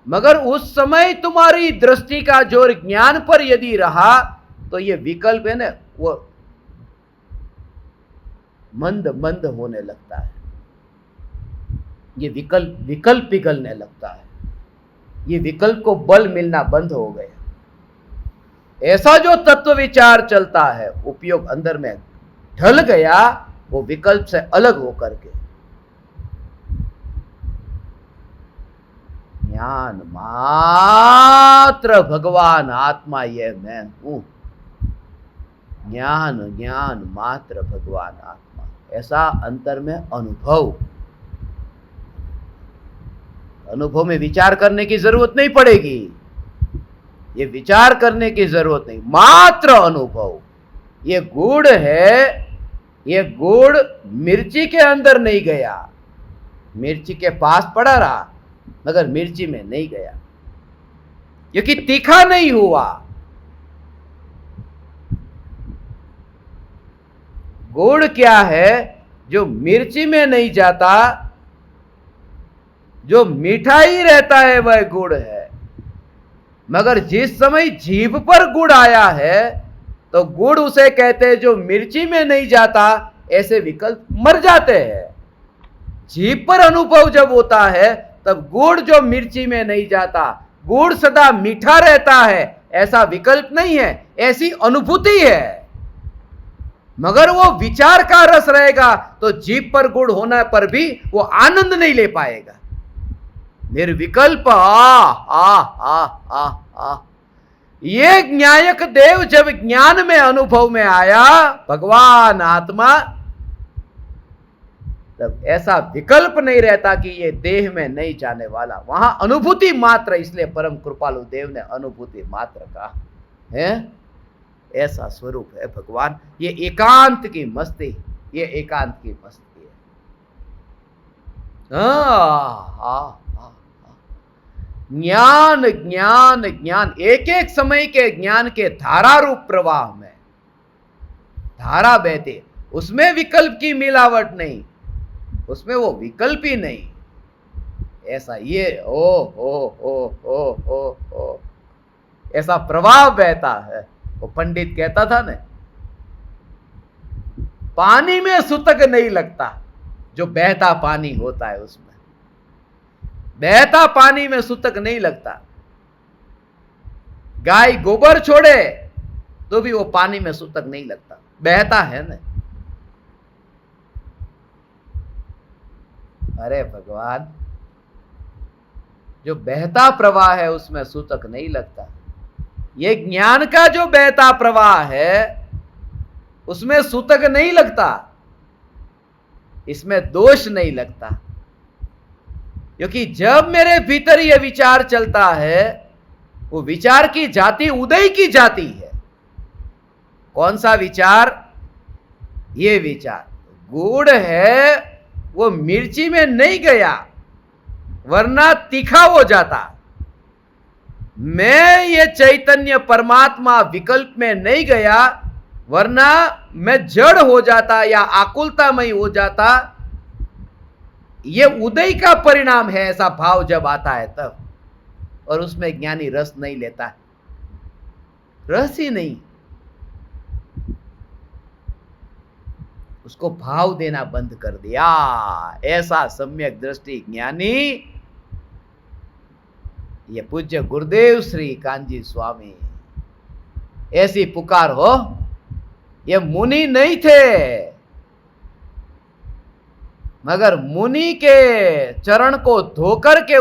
मगर उस समय तुम्हारी दृष्टि का जोर ज्ञान पर यदि रहा तो ये विकल्प है ना, वो मंद मंद होने लगता है, ये विकल्प पिघलने लगता है, ये विकल्प को बल मिलना बंद हो गया। ऐसा जो तत्व विचार चलता है, उपयोग अंदर में ढल गया, वो विकल्प से अलग होकर के ज्ञान मात्र भगवान आत्मा ये मैं हूं, ज्ञान मात्र भगवान आत्मा, ऐसा अंतर में अनुभव में विचार करने की जरूरत नहीं पड़ेगी, ये विचार करने की जरूरत नहीं, मात्र अनुभव। ये गुड़ है, ये गुड़ मिर्ची के अंदर नहीं गया, मिर्ची के पास पड़ा रहा मगर मिर्ची में नहीं गया, क्योंकि तीखा नहीं हुआ। गुड़ क्या है? जो मिर्ची में नहीं जाता, जो मीठा ही रहता है वह गुड़ है। मगर जिस समय जीभ पर गुड़ आया है तो गुड़ उसे कहते हैं जो मिर्ची में नहीं जाता, ऐसे विकल्प मर जाते हैं। जीभ पर अनुभव जब होता है तब गुड़ जो मिर्ची में नहीं जाता, गुड़ सदा मीठा रहता है, ऐसा विकल्प नहीं है, ऐसी अनुभूति है। मगर वो विचार का रस रहेगा तो जीभ पर गुड़ होने पर भी वो आनंद नहीं ले पाएगा। निर्विकल्प ये न्यायक देव जब ज्ञान में अनुभव में आया, भगवान आत्मा, तब ऐसा विकल्प नहीं रहता कि ये देह में नहीं जाने वाला, वहां अनुभूति मात्र। इसलिए परम कृपालु देव ने अनुभूति मात्र कहा है। ऐसा स्वरूप है भगवान। ये एकांत की मस्ती, ये एकांत की मस्ती है। ज्ञान ज्ञान ज्ञान, एक एक समय के ज्ञान के धारा रूप प्रवाह में धारा बहती, उसमें विकल्प की मिलावट नहीं, उसमें वो विकल्प ही नहीं। ऐसा ये ओ ऐसा प्रवाह बहता है। वो पंडित कहता था ना, पानी में सुतक नहीं लगता, जो बहता पानी होता है उसमें, बहता पानी में सुतक नहीं लगता। गाय गोबर छोड़े तो भी वो पानी में सुतक नहीं लगता, बहता है ना। अरे भगवान, जो बहता प्रवाह है उसमें सुतक नहीं लगता। ये ज्ञान का जो बहता प्रवाह है उसमें सुतक नहीं लगता, इसमें दोष नहीं लगता। क्योंकि जब मेरे भीतर यह विचार चलता है, वो विचार की जाति उदय की जाति है। कौन सा विचार? ये विचार गुड़ है, वो मिर्ची में नहीं गया, वरना तीखा हो जाता। मैं ये चैतन्य परमात्मा विकल्प में नहीं गया, वरना मैं जड़ हो जाता या आकुलतामय हो जाता। ये उदय का परिणाम है, ऐसा भाव जब आता है तब। और उसमें ज्ञानी रस नहीं लेता है, रस ही नहीं, उसको भाव देना बंद कर दिया। ऐसा सम्यक दृष्टि ज्ञानी ये पूज्य गुरुदेव श्री कांजी स्वामी, ऐसी पुकार हो। ये मुनि नहीं थे, मगर मुनि के चरण को धोकर के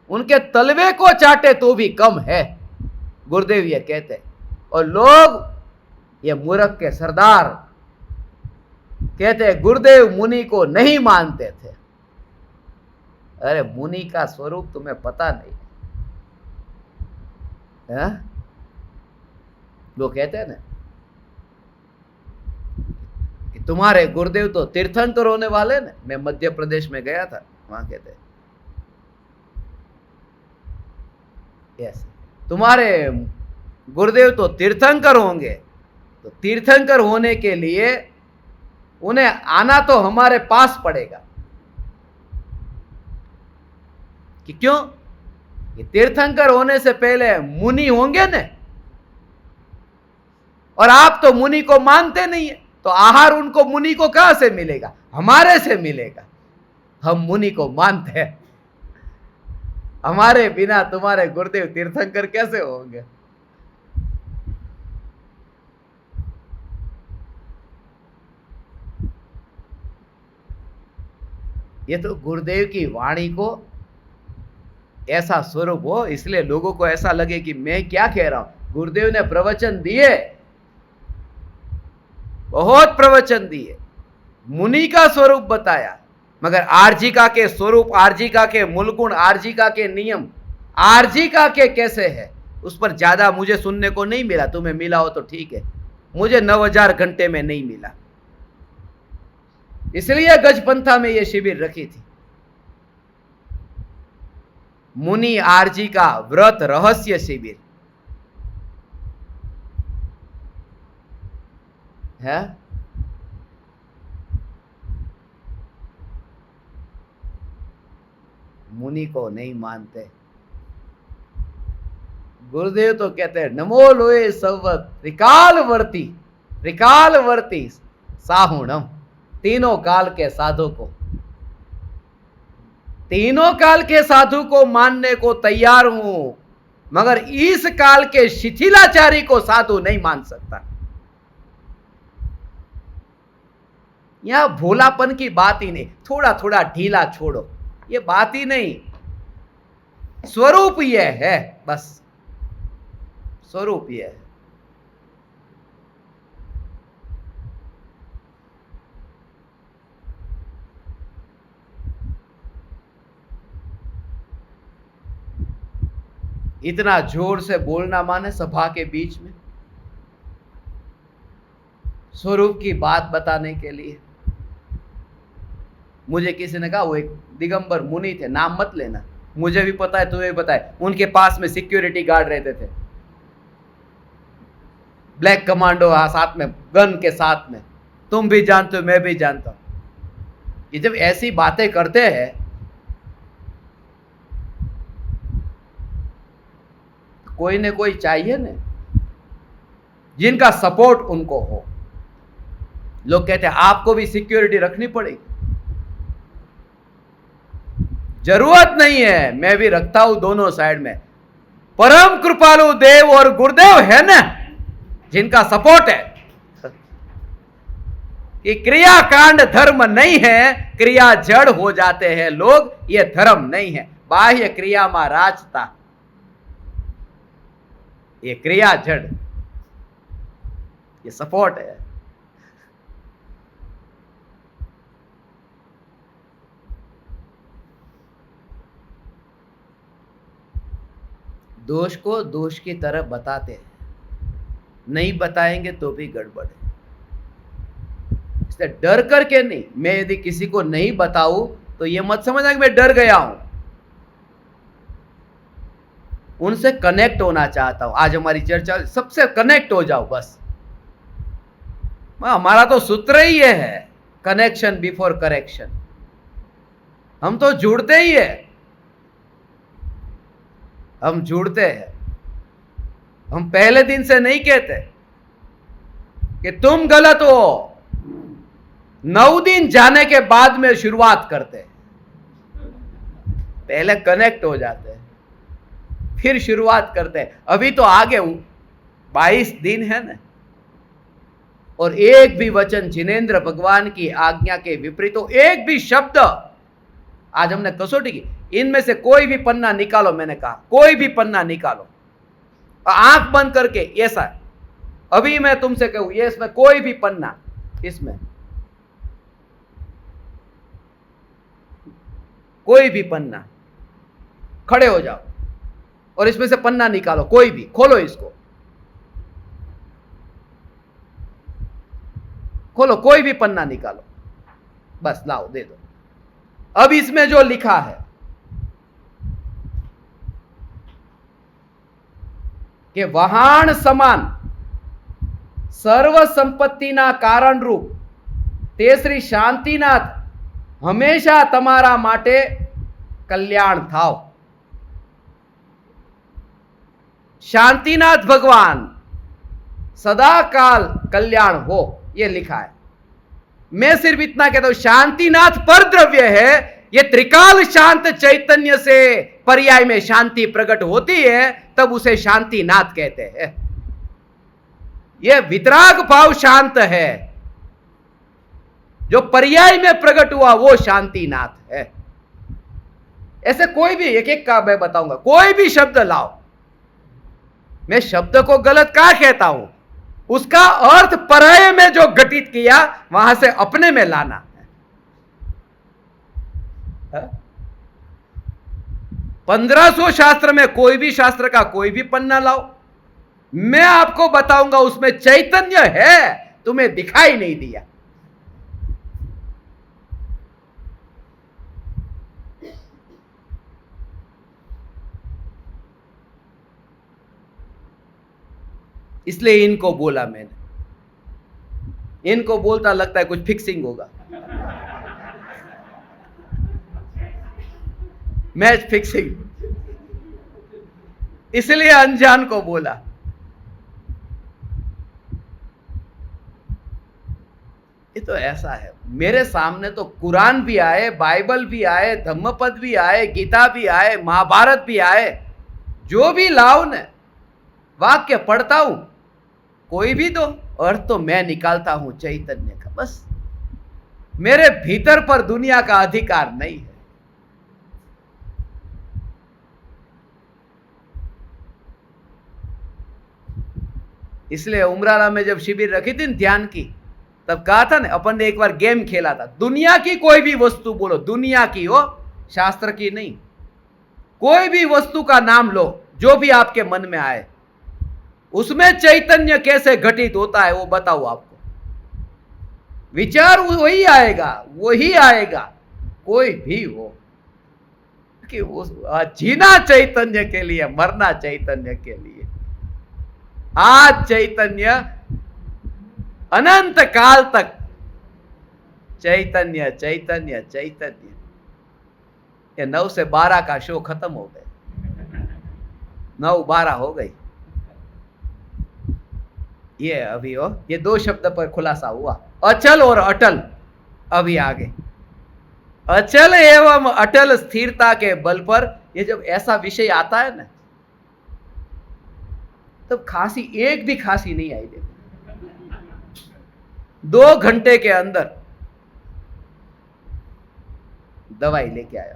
उनके तलवे को चाटे तो भी कम है, गुरुदेव ये कहते। और लोग ये मूर्ख के सरदार कहते गुरुदेव मुनि को नहीं मानते थे। अरे मुनि का स्वरूप तुम्हें पता नहीं है? लोग कहते हैं ना कि तुम्हारे गुरुदेव तो तीर्थंकर होने वाले ना। मैं मध्य प्रदेश में गया था, वहां कहते ऐसे तुम्हारे गुरुदेव तो तीर्थंकर होंगे, तो तीर्थंकर होने के लिए उन्हें आना तो हमारे पास पड़ेगा। कि क्यों? ये तीर्थंकर होने से पहले मुनि होंगे न, और आप तो मुनि को मानते नहीं है, तो आहार उनको मुनि को कहां से मिलेगा? हमारे से मिलेगा। हम मुनि को मानते हैं। हमारे बिना तुम्हारे गुरुदेव तीर्थंकर कैसे होंगे? ये तो गुरुदेव की वाणी को ऐसा स्वरूप हो, इसलिए लोगों को ऐसा लगे कि मैं क्या कह रहा हूं। गुरुदेव ने प्रवचन दिए, बहुत प्रवचन दिए, मुनि का स्वरूप बताया, मगर आर्जिका के स्वरूप, आर्जिका के मूलगुण, आर्जिका के नियम, आर्जिका के कैसे है, उस पर ज्यादा मुझे सुनने को नहीं मिला। तुम्हें मिला हो तो ठीक है, मुझे 9000 घंटे में नहीं मिला। इसलिए गजपंथा में यह शिविर रखी थी। मुनि आर्जिका व्रत रहस्य शिविर है। मुनि को नहीं मानते। गुरुदेव तो कहते हैं नमो लोए संवत त्रिकालवर्ती, त्रिकालवर्ती साहुणम, तीनों काल के साधु को, तीनों काल के साधु को मानने को तैयार हूं, मगर इस काल के शिथिलाचारी को साधु नहीं मान सकता। यहां भोलापन की बात ही नहीं, थोड़ा थोड़ा ढीला छोड़ो, ये बात ही नहीं। स्वरूप यह है, बस स्वरूप यह है। इतना जोर से बोलना माने सभा के बीच में, स्वरूप की बात बताने के लिए। मुझे किसी ने कहा, वो एक दिगंबर मुनि थे, नाम मत लेना, मुझे भी पता है, तुम्हें भी पता है, उनके पास में सिक्योरिटी गार्ड रहते थे, ब्लैक कमांडो साथ में, गन के साथ में। तुम भी जानते हो, मैं भी जानता हूं कि जब ऐसी बातें करते हैं कोई न कोई चाहिए ना जिनका सपोर्ट उनको हो। लोग कहते हैं आपको भी सिक्योरिटी रखनी पड़ेगी। जरूरत नहीं है, मैं भी रखता हूं दोनों साइड में। परम कृपालु देव और गुरुदेव है ना जिनका सपोर्ट है कि क्रियाकांड धर्म नहीं है, क्रिया जड़ हो जाते हैं लोग, ये धर्म नहीं है। बाह्य क्रिया में राजता, ये क्रिया जड़, ये सपोर्ट है। दोष को दोष की तरह बताते हैं, नहीं बताएंगे तो भी गड़बड़ है। इसलिए डर करके नहीं, मैं यदि किसी को नहीं बताऊं तो ये मत समझना कि मैं डर गया हूं, उनसे कनेक्ट होना चाहता हूं। आज हमारी चर्चा सबसे कनेक्ट हो जाओ बस। हमारा तो सूत्र ही ये है, कनेक्शन बिफोर करेक्शन। हम तो जुड़ते ही है, हम जुड़ते हैं। हम पहले दिन से नहीं कहते कि तुम गलत हो, 9 दिन जाने के बाद में शुरुआत करते हैं। पहले कनेक्ट हो जाते हैं, फिर शुरुआत करते हैं। अभी तो आगे 22 दिन है ना, और एक भी वचन जिनेंद्र भगवान की आज्ञा के विपरीत हो, एक भी शब्द। आज हमने कसौटी की, इनमें से कोई भी पन्ना निकालो, मैंने कहा कोई भी पन्ना निकालो, आंख बंद करके, ऐसा अभी मैं तुमसे कहूं, ये इसमें कोई भी पन्ना, इसमें कोई भी पन्ना, खड़े हो जाओ और इसमें से पन्ना निकालो, कोई भी, खोलो इसको, खोलो, कोई भी पन्ना निकालो, बस लाओ, दे दो। अब इसमें जो लिखा है, કે વહાણ સમાન સર્વ સંપત્તિના કારણરૂપ તે શ્રી શાંતિનાથ હંમેશા તમારા માટે કલ્યાણ થાવ. शांतिनाथ भगवान सदा काल कल्याण हो, यह लिखा है. मैं सिर्फ इतना कहता हूं, शांतिनाथ पर द्रव्य है. ये त्रिकाल शांत चैतन्य से पर्याय में शांति प्रकट होती है, तब उसे शांतिनाथ कहते हैं. यह वितराग भाव शांत है, जो पर्याय में प्रकट हुआ वो शांतिनाथ है. ऐसे कोई भी एक एक का मैं बताऊंगा, कोई भी शब्द लाओ. मैं शब्द को गलत क्या कहता हूं, उसका अर्थ पर्याय में जो घटित किया वहां से अपने में लाना है. 1500 शास्त्र में कोई भी शास्त्र का कोई भी पन्ना लाओ, मैं आपको बताऊंगा उसमें चैतन्य है, तुम्हें दिखाई नहीं दिया. इसलिए इनको बोला मैंने. इनको बोलता लगता है कुछ फिक्सिंग होगा. मैच फिक्सिंग, इसलिए अनजान को बोला. ये तो ऐसा है. मेरे सामने तो कुरान भी आए, बाइबल भी आए, धम्मपद भी आए, गीता भी आए, महाभारत भी आए. जो भी लाओ न, वाक्य पढ़ता हूं, कोई भी दो, अर्थ तो मैं निकालता हूं चैतन्य का. बस मेरे भीतर पर दुनिया का अधिकार नहीं है. इसलिए उमराला में जब शिविर रखी थी ध्यान की, तब कहा था ना, अपन ने एक बार गेम खेला था. दुनिया की कोई भी वस्तु बोलो, दुनिया की हो, शास्त्र की नहीं. कोई भी वस्तु का नाम लो, जो भी आपके मन में आए, उसमें चैतन्य कैसे घटित होता है वो बताओ आपको. विचार वही आएगा, वही आएगा, कोई भी हो. कि जीना चैतन्य के लिए, मरना चैतन्य के लिए. आज चैतन्य अनंत काल तक चैतन्य चैतन्य चैतन्य. ये 9 से 12 का शो खत्म हो गए. 9-12 हो गई. ये अभी हो, ये 2 शब्द पर खुलासा हुआ, अचल और अटल. अभी आगे अचल एवं अटल स्थिरता के बल पर, ये जब ऐसा विषय आता है ना, तब खांसी, एक भी खांसी नहीं आई. देखो 2 घंटे के अंदर दवाई लेके आया.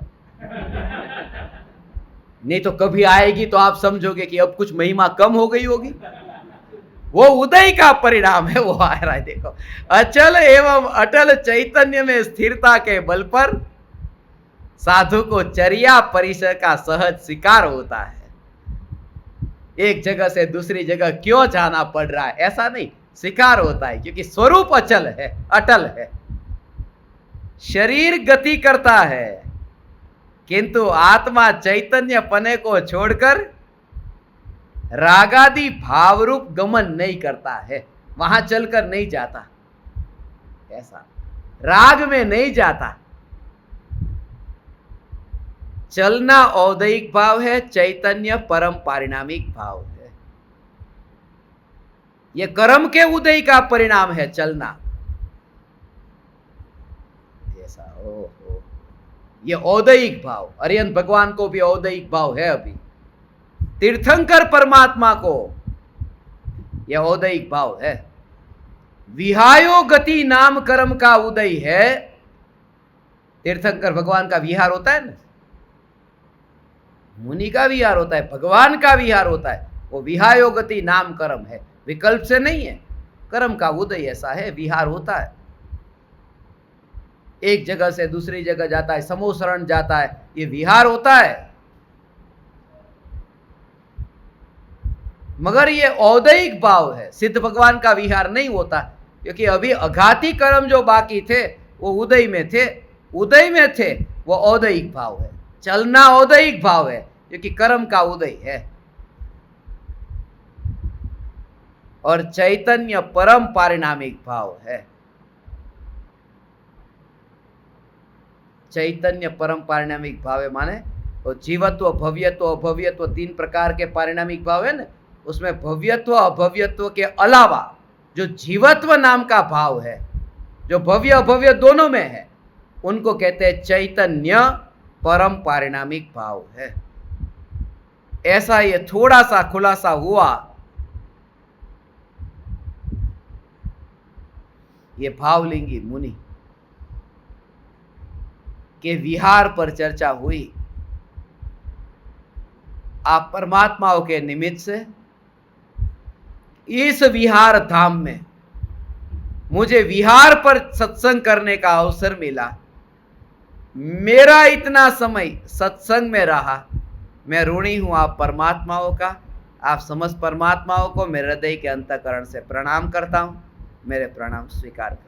नहीं तो कभी आएगी तो आप समझोगे कि अब कुछ महिमा कम हो गई होगी. वो उदय का परिणाम है, वो आ रहा है. देखो, अचल एवं अटल चैतन्य में स्थिरता के बल पर साधु को चर्या परिसर का सहज शिकार होता है. एक जगह से दूसरी जगह क्यों जाना पड़ रहा है, ऐसा नहीं, शिकार होता है, क्योंकि स्वरूप अचल है, अटल है. शरीर गति करता है, किंतु आत्मा चैतन्य पने को छोड़कर रागादि भावरूप गमन नहीं करता है. वहां चलकर नहीं जाता, ऐसा राग में नहीं जाता. चलना औदैहिक भाव है, चैतन्य परम पारिणामिक भाव है. यह कर्म के उदय का परिणाम है, चलना. ऐसा हो, यह औदैहिक भाव. अरिहंत भगवान को भी औदैहिक भाव है. अभी तीर्थंकर परमात्मा को यह औदैहिक भाव है. विहायो गति नाम कर्म का उदय है. तीर्थंकर भगवान का विहार होता है ना, मुनि का विहार होता है, भगवान का विहार होता है. वो विहायो गति नाम कर्म है, विकल्प से नहीं है. कर्म का उदय ऐसा है, विहार होता है. एक जगह से दूसरी जगह जाता है, समोसरण जाता है, ये विहार होता है. मगर ये औदैहिक भाव है, सिद्ध भगवान का विहार नहीं होता, क्योंकि अभी अघाती कर्म जो बाकी थे वो उदय में थे. उदय में थे वो औदैहिक भाव है. चलना औदैहिक भाव है, क्योंकि कर्म का उदय है. और चैतन्य परम पारिणामिक भाव है। चैतन्य परम पारिणामिक भाव है माने तो जीवत्व, भव्यत्व, अभव्यत्व 3 प्रकार के पारिणामिक भाव है ना, उसमें भव्यत्व अभव्यत्व के अलावा जो जीवत्व नाम का भाव है, जो भव्य अभव्य दोनों में है, उनको कहते हैं चैतन्य परम पारिणामिक भाव है। ऐसा ये थोड़ा सा खुलासा हुआ। ये भावलिंगी मुनि के विहार पर चर्चा हुई। आप परमात्माओं के निमित्त से इस विहार धाम में मुझे विहार पर सत्संग करने का अवसर मिला। मेरा इतना समय सत्संग में रहा, मैं ऋणी हूं आप परमात्माओं का। आप समस्त परमात्माओं को मेरे हृदय के अंतःकरण से प्रणाम करता हूं। मेरे प्रणाम स्वीकार करें।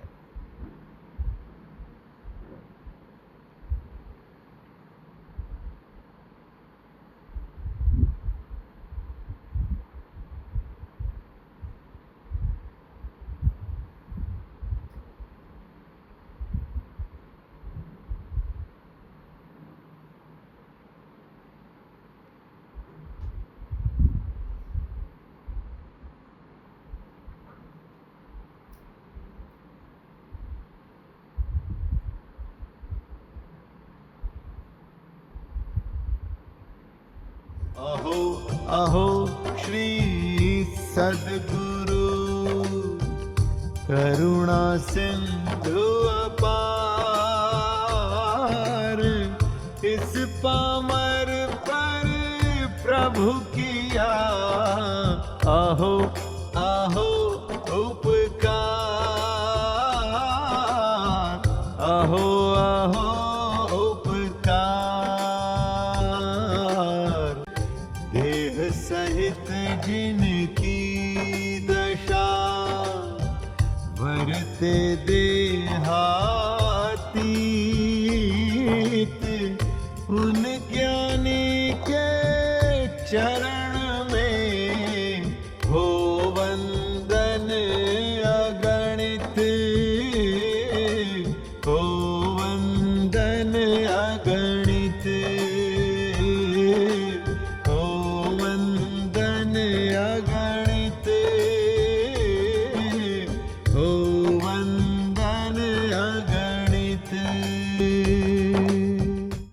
अहो अहो श्री सद्गुरु करुणा सिंधु अपार, इस पामर पर प्रभु किया अहो अहो उपकार, अहो अहो सहित जिनकी दशा वरते दे